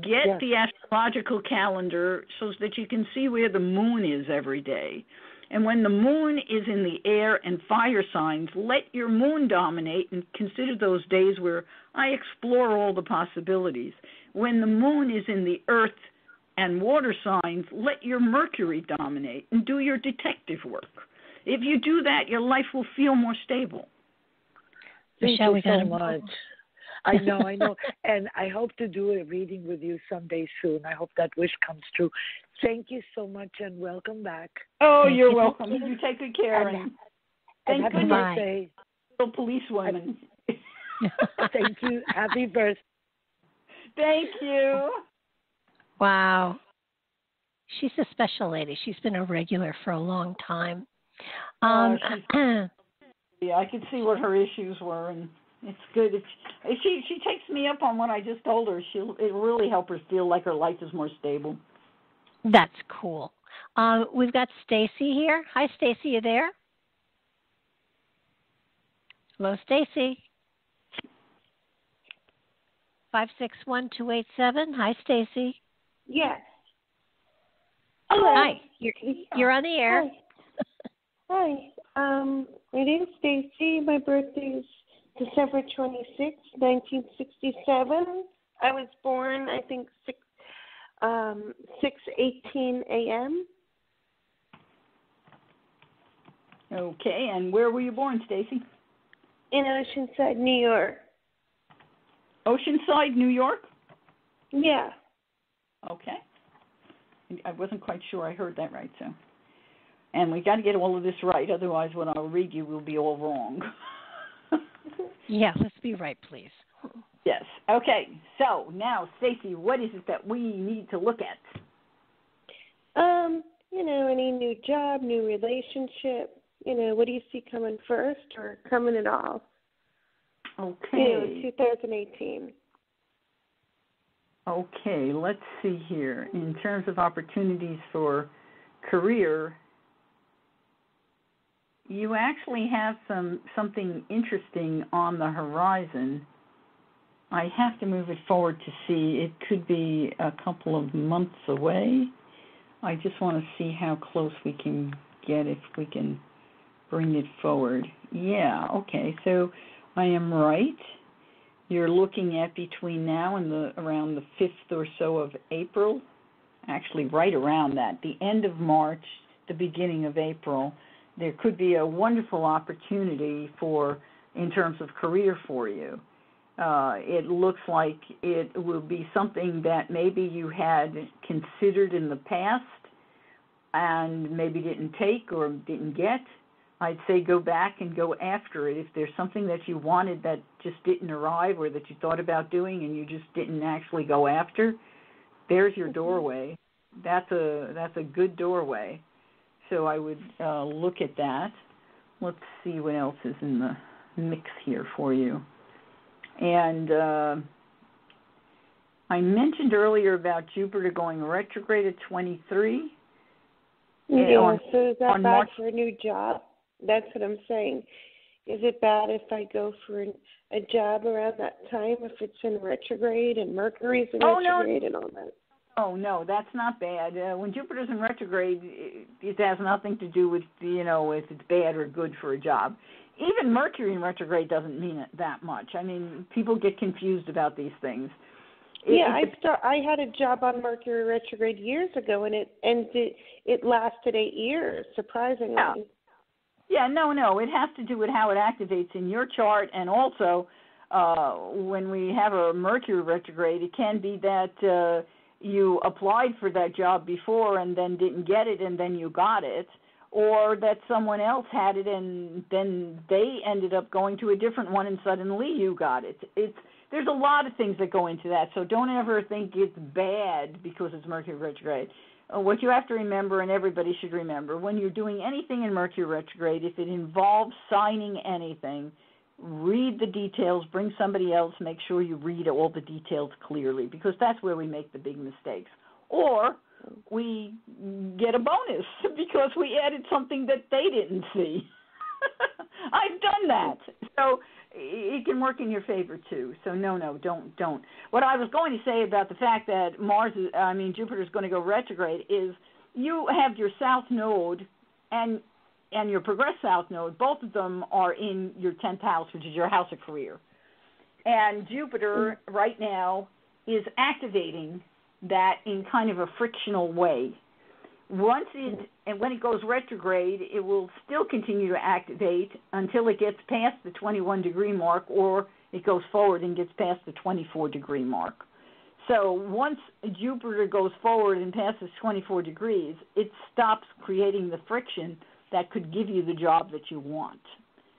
Speaker 3: Get the astrological calendar so that you can see where the moon is every day. And when the moon is in the air and fire signs, let your moon dominate and consider those days where I explore all the possibilities. When the moon is in the earth and water signs, let your Mercury dominate and do your detective work. If you do that, your life will feel more stable.
Speaker 11: Michele, we got so much. I know. And I hope to do a reading with you someday soon. I hope that wish comes true. Thank you so much and welcome back.
Speaker 3: Oh, you're welcome. You take good care. And thank goodness.
Speaker 11: Birthday.
Speaker 3: Little policewoman.
Speaker 11: Thank you. Happy birthday.
Speaker 3: Thank you.
Speaker 2: Wow. She's a special lady. She's been a regular for a long time.
Speaker 3: Yeah, I could see what her issues were, and it's good. She takes me up on what I just told her. It'll really help her feel like her life is more stable.
Speaker 2: That's cool. We've got Stacy here. Hi, Stacy. You there? Hello, Stacy. 561-287. Hi, Stacy.
Speaker 12: Yes.
Speaker 2: Hello. Hi. You're on the air.
Speaker 12: Hi. My name is Stacy. My birthday is December 26, 1967. I was born, I think, 6:18 a.m.
Speaker 3: Okay, and where were you born, Stacy?
Speaker 12: In Oceanside, New York.
Speaker 3: Oceanside, New York?
Speaker 12: Yeah.
Speaker 3: Okay. I wasn't quite sure I heard that right, so. And we got to get all of this right, otherwise when I'll read you, we'll be all wrong.
Speaker 2: Yeah, let's be right, please.
Speaker 3: Yes. Okay. So now, Stacy, what is it that we need to look at?
Speaker 12: Any new job, new relationship. What do you see coming first or coming at all?
Speaker 3: Okay.
Speaker 12: 2018.
Speaker 3: Okay. Let's see here. In terms of opportunities for career, you actually have something interesting on the horizon. I have to move it forward to see. It could be a couple of months away. I just want to see how close we can get if we can bring it forward. Yeah, okay. So I am right. You're looking at between now and around the 5th or so of April. Actually, right around that. The end of March, the beginning of April. There could be a wonderful opportunity in terms of career for you. It looks like it will be something that maybe you had considered in the past and maybe didn't take or didn't get. I'd say go back and go after it. If there's something that you wanted that just didn't arrive or that you thought about doing and you just didn't actually go after, there's your doorway. That's a good doorway. So I would look at that. Let's see what else is in the mix here for you. And I mentioned earlier about Jupiter going retrograde at 23.
Speaker 12: Yeah, so is that bad for a new job? That's what I'm saying. Is it bad if I go for a job around that time if it's in retrograde and Mercury's in retrograde and all that?
Speaker 3: Oh, no, that's not bad. When Jupiter's in retrograde, it has nothing to do with, if it's bad or good for a job. Even Mercury in retrograde doesn't mean it that much. I mean, people get confused about these things.
Speaker 12: I had a job on Mercury retrograde years ago, and it lasted 8 years, surprisingly.
Speaker 3: Yeah, no. It has to do with how it activates in your chart, and also when we have a Mercury retrograde, it can be that you applied for that job before and then didn't get it and then you got it, or that someone else had it and then they ended up going to a different one and suddenly you got it. There's a lot of things that go into that, so don't ever think it's bad because it's Mercury retrograde. What you have to remember, and everybody should remember, when you're doing anything in Mercury retrograde, if it involves signing anything, read the details, bring somebody else, make sure you read all the details clearly, because that's where we make the big mistakes. Or we get a bonus because we added something that they didn't see. I've done that. So it can work in your favor too. So no, don't. What I was going to say about the fact that Jupiter's going to go retrograde is you have your South Node and your progressed South Node, both of them are in your 10th house, which is your house of career. And Jupiter right now is activating that in kind of a frictional way. When it goes retrograde, it will still continue to activate until it gets past the 21-degree mark, or it goes forward and gets past the 24-degree mark. So once Jupiter goes forward and passes 24 degrees, it stops creating the friction that could give you the job that you want.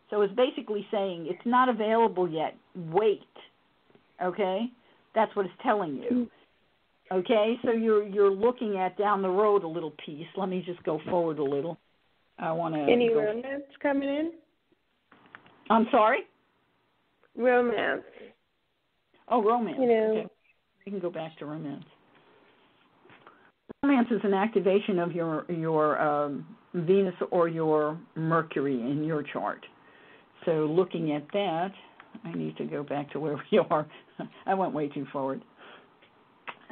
Speaker 3: So it's basically saying it's not available yet. Wait. Okay? That's what it's telling you. Okay? So you're looking at down the road a little piece. Let me just go forward a little. I want to.
Speaker 12: Any romance coming in?
Speaker 3: I'm sorry?
Speaker 12: Romance.
Speaker 3: Oh, romance. Okay. We can go back to romance. Romance is an activation of your Venus or your Mercury in your chart. So looking at that, I need to go back to where we are. I went way too forward.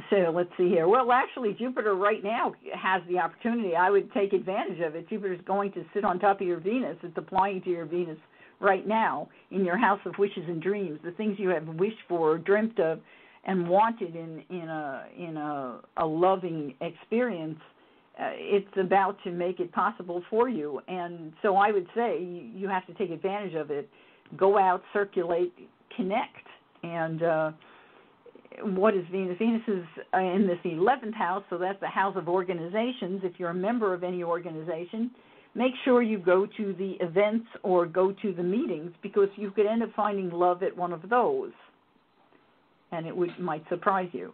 Speaker 3: So let's see here. Well, actually, Jupiter right now has the opportunity. I would take advantage of it. Jupiter's going to sit on top of your Venus. It's applying to your Venus right now in your house of wishes and dreams, the things you have wished for, dreamt of, and wanted in a loving experience. It's about to make it possible for you. And so I would say you have to take advantage of it. Go out, circulate, connect. And what is Venus? Venus is in this 11th house, so that's the house of organizations. If you're a member of any organization, make sure you go to the events or go to the meetings, because you could end up finding love at one of those, and it might surprise you.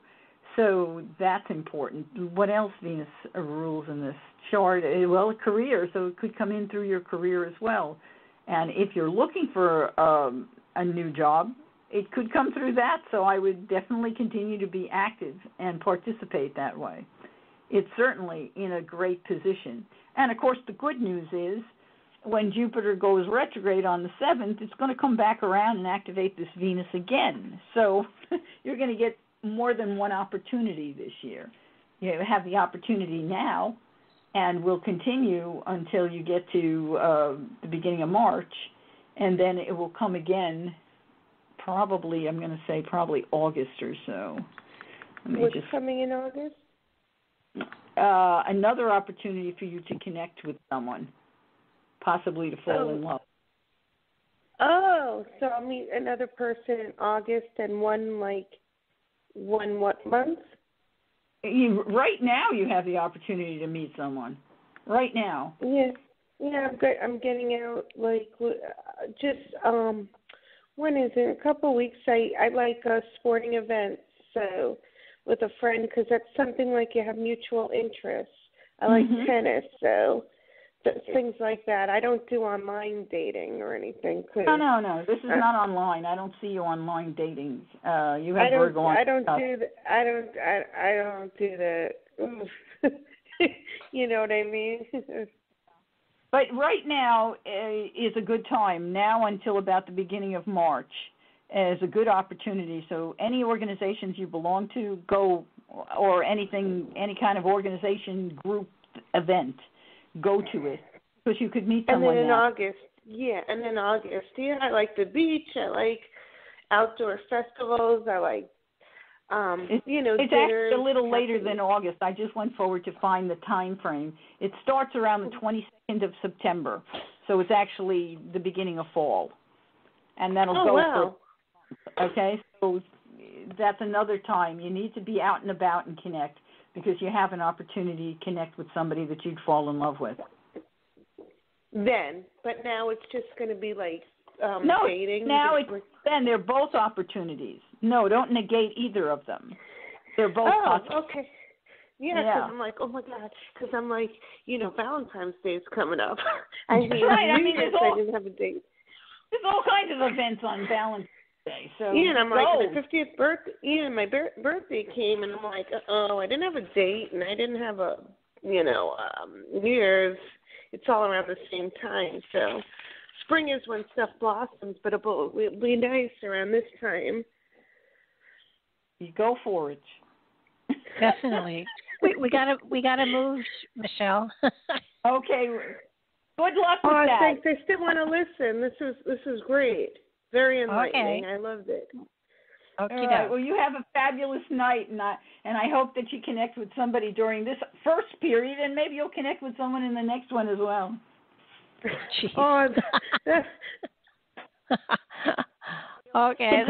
Speaker 3: So that's important. What else Venus rules in this chart? Well, career, so it could come in through your career as well. And if you're looking for a new job, it could come through that, so I would definitely continue to be active and participate that way. It's certainly in a great position. And, of course, the good news is when Jupiter goes retrograde on the 7th, it's going to come back around and activate this Venus again. So you're going to get more than one opportunity this year. You have the opportunity now, and will continue until you get to the beginning of March, and then it will come again probably, I'm going to say probably August or so.
Speaker 12: What's coming in August?
Speaker 3: Another opportunity for you to connect with someone, possibly to fall in love.
Speaker 12: Oh, so I'll meet another person in August, and one what month?
Speaker 3: Right now you have the opportunity to meet someone. Right now.
Speaker 12: Yeah, I'm getting out, when is it? A couple of weeks. I like sporting events, so with a friend, because that's something like you have mutual interests. I like tennis, so things like that. I don't do online dating or anything.
Speaker 3: No. This is not online. I don't see you online dating. You have Virgo on.
Speaker 12: I don't do that. You know what I mean?
Speaker 3: But right now is a good time. Now until about the beginning of March is a good opportunity. So any organizations you belong to, go, or anything, any kind of organization, group, event, go to it, because you could meet someone.
Speaker 12: And then in
Speaker 3: now.
Speaker 12: August, I like the beach. I like outdoor festivals. I like,
Speaker 3: It's
Speaker 12: dinners.
Speaker 3: actually a little later than August. I just went forward to find the time frame. It starts around the 22nd of September, so it's actually the beginning of fall, and that'll go.
Speaker 12: Wow.
Speaker 3: Okay, so that's another time. You need to be out and about and connect, because you have an opportunity to connect with somebody that you'd fall in love with.
Speaker 12: But now it's just going to be like dating.
Speaker 3: No, then they're both opportunities. No, don't negate either of them. They're both possible.
Speaker 12: Okay. Yeah, because I'm like, oh my God, because I'm like, Valentine's Day is coming up. I mean,
Speaker 3: right. I
Speaker 12: didn't have a date.
Speaker 3: There's all kinds of events on Valentine's Day. So
Speaker 12: and I'm like, my 50th birthday. My birthday came, and I'm like, I didn't have a date, and I didn't have a, New Year's. It's all around the same time. So spring is when stuff blossoms, but it'll be nice around this time.
Speaker 3: You go for it.
Speaker 2: Definitely. we gotta move, Michele.
Speaker 3: Okay. Good luck with that.
Speaker 12: Thanks. I still want to listen. This is great. Very enlightening.
Speaker 2: Okay.
Speaker 12: I loved it.
Speaker 2: Okay.
Speaker 3: All right. Well, you have a fabulous night, and I hope that you connect with somebody during this first period, and maybe you'll connect with someone in the next one as well.
Speaker 12: Oh,
Speaker 2: okay.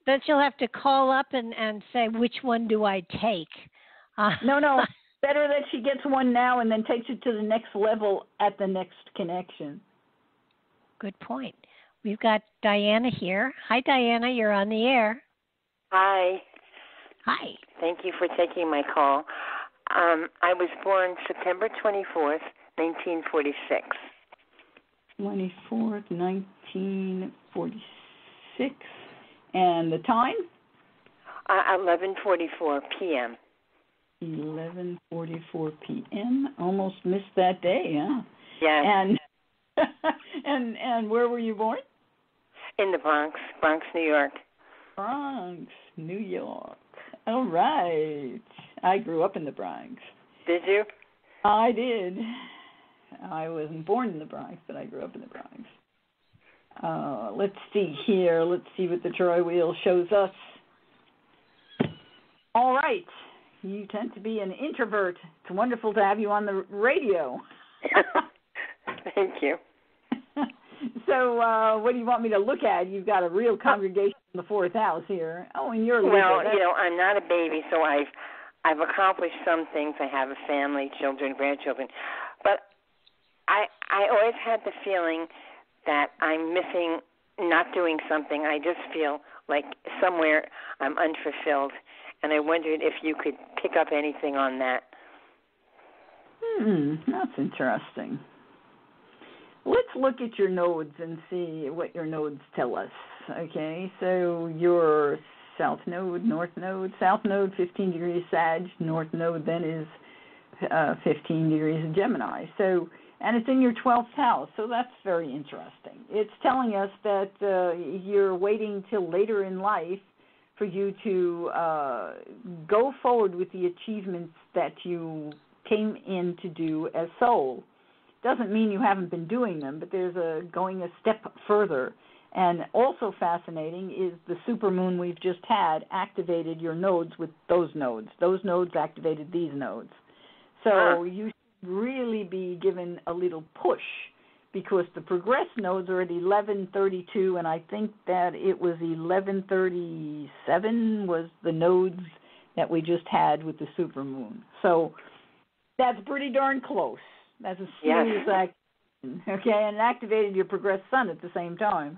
Speaker 2: Then she'll have to call up and say, which one do I take?
Speaker 3: No. Better that she gets one now and then takes it to the next level at the next connection.
Speaker 2: Good point. We've got Diana here. Hi, Diana. You're on the air.
Speaker 13: Hi.
Speaker 2: Hi.
Speaker 13: Thank you for taking my call. I was born September 24th, 1946.
Speaker 3: 24th, 1946. And the time?
Speaker 13: 11:44 p.m.
Speaker 3: 11:44 p.m. Almost missed that day, huh?
Speaker 13: Yes.
Speaker 3: And where were you born?
Speaker 13: In the Bronx, New York.
Speaker 3: Bronx, New York. All right. I grew up in the Bronx.
Speaker 13: Did you?
Speaker 3: I did. I wasn't born in the Bronx, but I grew up in the Bronx. Let's see here. Let's see what the Troy wheel shows us. All right. You tend to be an introvert. It's wonderful to have you on the radio.
Speaker 13: Thank you.
Speaker 3: So, what do you want me to look at? You've got a real congregation in the fourth house here. Oh, and you're
Speaker 13: well, I'm not a baby, so I've accomplished some things. I have a family, children, grandchildren, but I always had the feeling that I'm missing, not doing something. I just feel like somewhere I'm unfulfilled, and I wondered if you could pick up anything on that.
Speaker 3: That's interesting. Let's look at your nodes and see what your nodes tell us. Okay, so your south node, north node, south node 15 degrees Sag, north node then is 15 degrees of Gemini. So, and it's in your 12th house, so that's very interesting. It's telling us that you're waiting till later in life for you to go forward with the achievements that you came in to do as soul. Doesn't mean you haven't been doing them, but there's going a step further. And also fascinating is the supermoon we've just had activated your nodes with those nodes. Those nodes activated these nodes. So you should really be given a little push, because the progress nodes are at 1132, and I think that it was 1137 was the nodes that we just had with the supermoon. So that's pretty darn close. That's a serious action, okay? And it activated your progressed sun at the same time.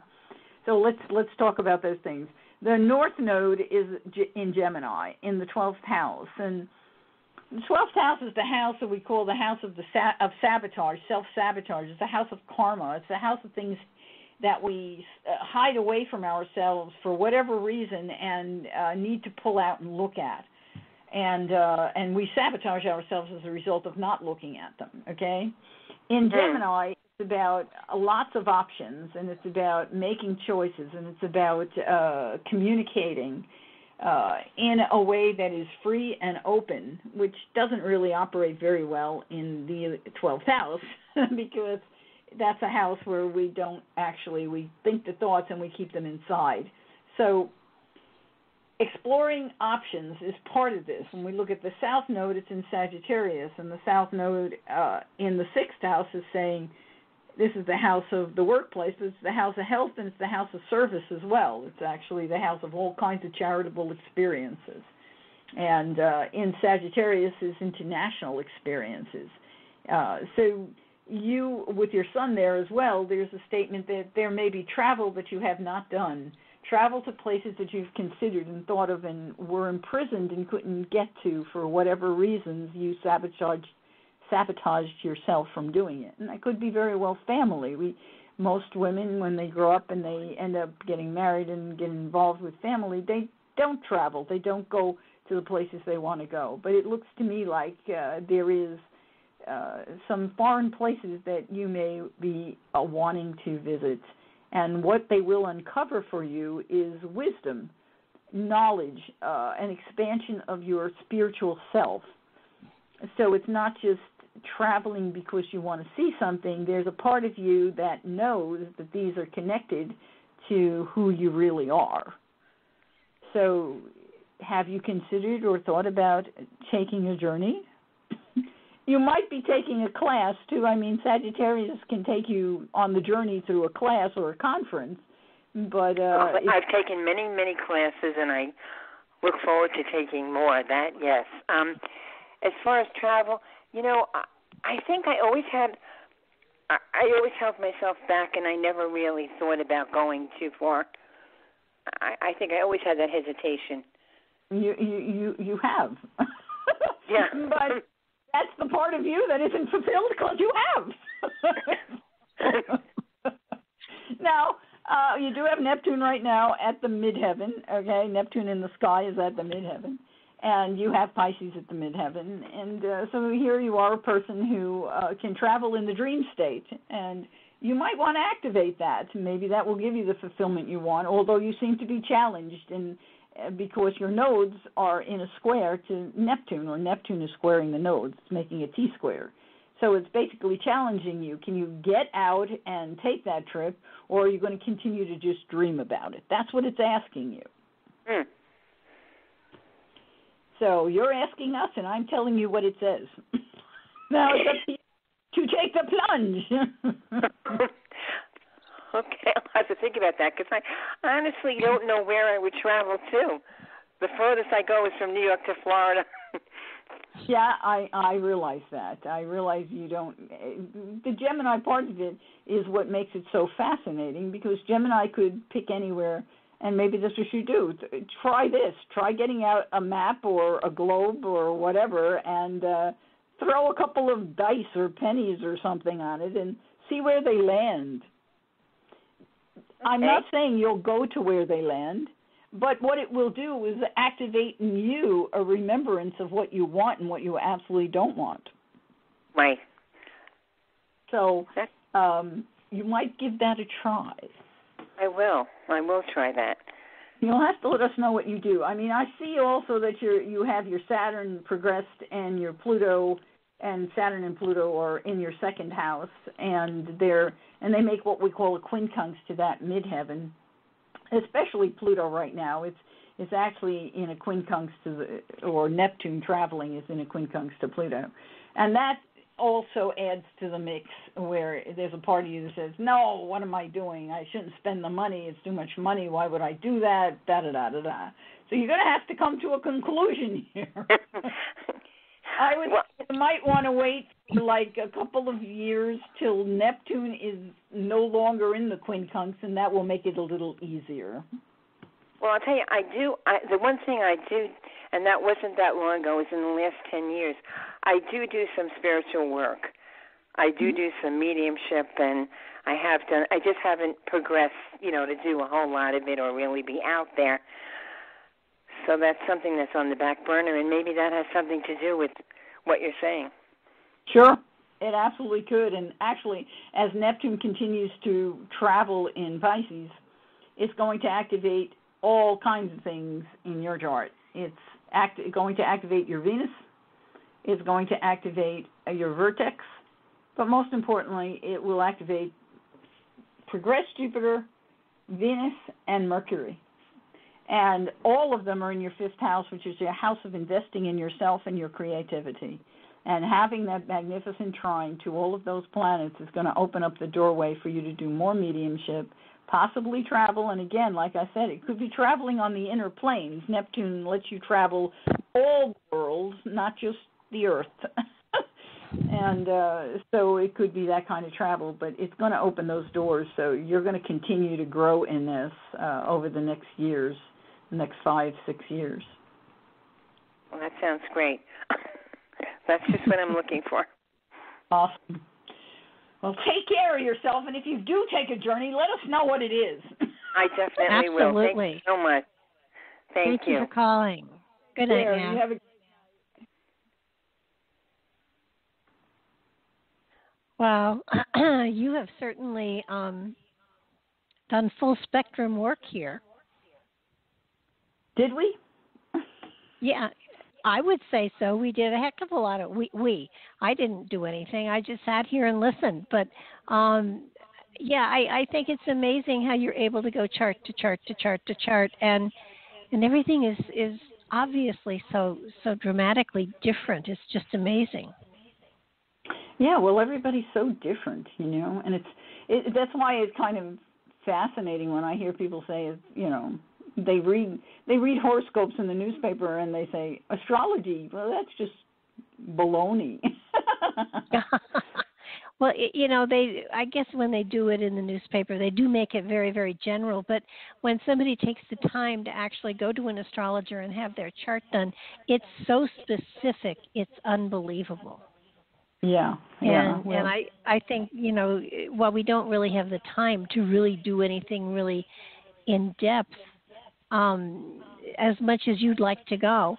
Speaker 3: So let's talk about those things. The north node is in Gemini in the 12th house, and the 12th house is the house that we call the house of sabotage, self-sabotage. It's the house of karma. It's the house of things that we hide away from ourselves for whatever reason and need to pull out and look at. and we sabotage ourselves as a result of not looking at them. Okay, in Gemini, it's about lots of options, and it's about making choices, and it's about communicating in a way that is free and open, which doesn't really operate very well in the 12th house because that's a house where we think the thoughts and we keep them inside. So exploring options is part of this. When we look at the South Node, it's in Sagittarius, and the South Node in the 6th house is saying this is the house of the workplace, but it's the house of health, and it's the house of service as well. It's actually the house of all kinds of charitable experiences. And in Sagittarius is international experiences. So you, with your sun there as well, there's a statement that there may be travel that you have not done, travel to places that you've considered and thought of and were imprisoned and couldn't get to for whatever reasons you sabotaged yourself from doing it. And that could be very well family. Most women, when they grow up and they end up getting married and get involved with family, they don't travel. They don't go to the places they want to go. But it looks to me like there is some foreign places that you may be wanting to visit. And what they will uncover for you is wisdom, knowledge, an expansion of your spiritual self. So it's not just traveling because you want to see something. There's a part of you that knows that these are connected to who you really are. So have you considered or thought about taking a journey? You might be taking a class, too. I mean, Sagittarius can take you on the journey through a class or a conference. But
Speaker 13: I've taken many, many classes, and I look forward to taking more. That, yes. As far as travel, I think I always held myself back, and I never really thought about going too far. I think I always had that hesitation.
Speaker 3: You have.
Speaker 13: Yeah.
Speaker 3: But that's the part of you that isn't fulfilled because you have. Now, you do have Neptune right now at the midheaven, okay? Neptune in the sky is at the midheaven. And you have Pisces at the midheaven. And so here you are, a person who can travel in the dream state. And you might want to activate that. Maybe that will give you the fulfillment you want, although you seem to be challenged because your nodes are in a square to Neptune, or Neptune is squaring the nodes. It's making a T-square. So it's basically challenging you. Can you get out and take that trip, or are you going to continue to just dream about it? That's what it's asking you.
Speaker 13: Mm.
Speaker 3: So you're asking us, and I'm telling you what it says. Now it's up to you to take the plunge.
Speaker 13: Okay, I'll have to think about that, because I honestly don't know where I would travel to. The furthest I go is from New York to Florida.
Speaker 3: Yeah, I realize that. I realize you don't. The Gemini part of it is what makes it so fascinating, because Gemini could pick anywhere, and maybe that's what you do. Try this. Try getting out a map or a globe or whatever, and throw a couple of dice or pennies or something on it and see where they land. Okay. I'm not saying you'll go to where they land, but what it will do is activate in you a remembrance of what you want and what you absolutely don't want.
Speaker 13: Right.
Speaker 3: So you might give that a try.
Speaker 13: I will try that.
Speaker 3: You'll have to let us know what you do. I mean, I see also that you have your Saturn progressed and your Pluto, and Saturn and Pluto are in your second house, and they make what we call a quincunx to that midheaven. Especially Pluto right now, it's actually in a quincunx or Neptune traveling is in a quincunx to Pluto, and that also adds to the mix where there's a part of you that says, no, what am I doing? I shouldn't spend the money. It's too much money. Why would I do that? Da-da-da-da-da. So you're going to have to come to a conclusion here. You might want to wait for like a couple of years till Neptune is no longer in the quincunx, and that will make it a little easier.
Speaker 13: Well, I'll tell you, the one thing I do, and that wasn't that long ago, it was in the last 10 years, I do some spiritual work. I do some mediumship, and I just haven't progressed, to do a whole lot of it or really be out there. So that's something that's on the back burner, and maybe that has something to do with what you're saying.
Speaker 3: Sure, it absolutely could. And actually, as Neptune continues to travel in Pisces, it's going to activate all kinds of things in your chart. It's going to activate your Venus. It's going to activate your vertex. But most importantly, it will activate progressed Jupiter, Venus, and Mercury. And all of them are in your fifth house, which is your house of investing in yourself and your creativity. And having that magnificent trine to all of those planets is going to open up the doorway for you to do more mediumship, possibly travel. And again, like I said, it could be traveling on the inner planes. Neptune lets you travel all worlds, not just the Earth. And so it could be that kind of travel, but it's going to open those doors. So you're going to continue to grow in this over the next years, the next 5-6 years.
Speaker 13: Well, that sounds great. That's just what I'm looking for.
Speaker 3: Awesome. Well, take care of yourself, and if you do take a journey, let us know what it is.
Speaker 13: I definitely will. Thank you so much. Thank you
Speaker 2: for calling. Good night,
Speaker 3: ma'am.
Speaker 2: Have Well, you have certainly done full spectrum work here.
Speaker 3: Did we?
Speaker 2: Yeah, I would say so. We did a heck of a lot of I didn't do anything. I just sat here and listened. But I think it's amazing how you're able to go chart to chart to chart to chart, and everything is obviously so dramatically different. It's just amazing.
Speaker 3: Yeah, well, everybody's so different, and that's why it's kind of fascinating when I hear people say, they read horoscopes in the newspaper and they say astrology. Well, that's just baloney.
Speaker 2: Well, I guess when they do it in the newspaper, they do make it very, very general. But when somebody takes the time to actually go to an astrologer and have their chart done, it's so specific, it's unbelievable.
Speaker 3: Yeah.
Speaker 2: And I think, while we don't really have the time to really do anything really in depth, as much as you'd like to go,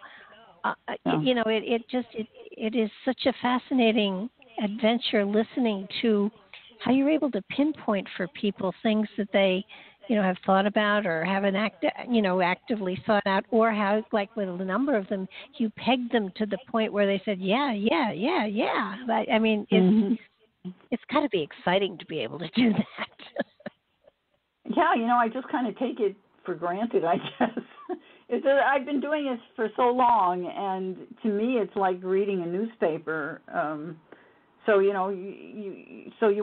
Speaker 2: it is such a fascinating adventure listening to how you're able to pinpoint for people things that they, have thought about or haven't actively thought out, or how, like with a number of them, you pegged them to the point where they said, yeah. I mean, it's got to be exciting to be able to do that.
Speaker 3: Yeah, I just kind of take it for granted, I guess. I've been doing this for so long, and to me, it's like reading a newspaper. So, you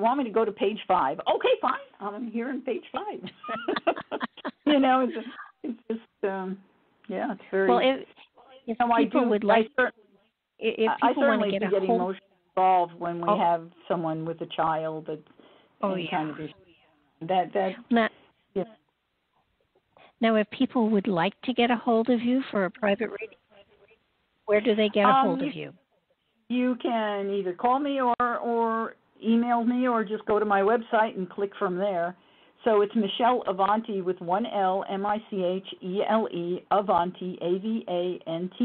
Speaker 3: want me to go to page 5. Okay, fine. I'm here on page 5. It's just, it's very...
Speaker 2: Well, if people would like... If people want to get
Speaker 3: get emotionally involved when we have someone with a child that kind of is...
Speaker 2: Now, if people would like to get a hold of you for a private reading, where do they get a hold of you?
Speaker 3: You can either call me or email me, or just go to my website and click from there. So it's Michele Avanti with one L, Michele, Avanti,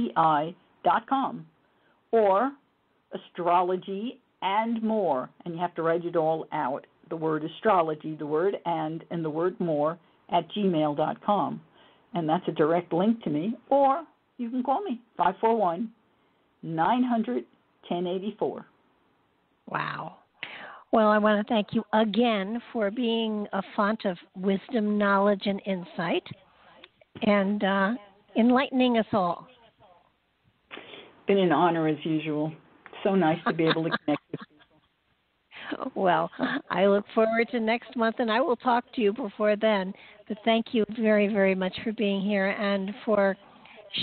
Speaker 3: AVANTI.com, or astrology and more, and you have to write it all out. The word astrology, the word and the word more at gmail.com, and that's a direct link to me. Or you can call me 541-900-1084.
Speaker 2: Wow. Well, I want to thank you again for being a font of wisdom, knowledge, and insight, and enlightening us all.
Speaker 3: Been an honor as usual. So nice to be able to connect with people.
Speaker 2: Well, I look forward to next month, and I will talk to you before then. But thank you very, very much for being here and for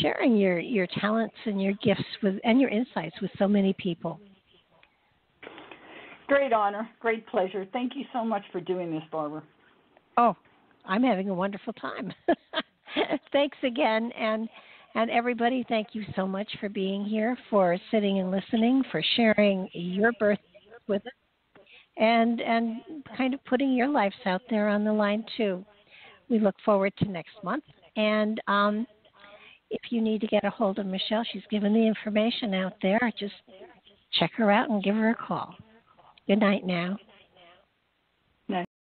Speaker 2: sharing your talents and your gifts and your insights with so many people.
Speaker 3: Great honor, great pleasure. Thank you so much for doing this, Barbara.
Speaker 2: Oh, I'm having a wonderful time. Thanks again, and everybody, thank you so much for being here, for sitting and listening, for sharing your birth with us, and kind of putting your lives out there on the line too. We look forward to next month, and if you need to get a hold of Michele, she's given the information out there. Just check her out and give her a call. Good night now.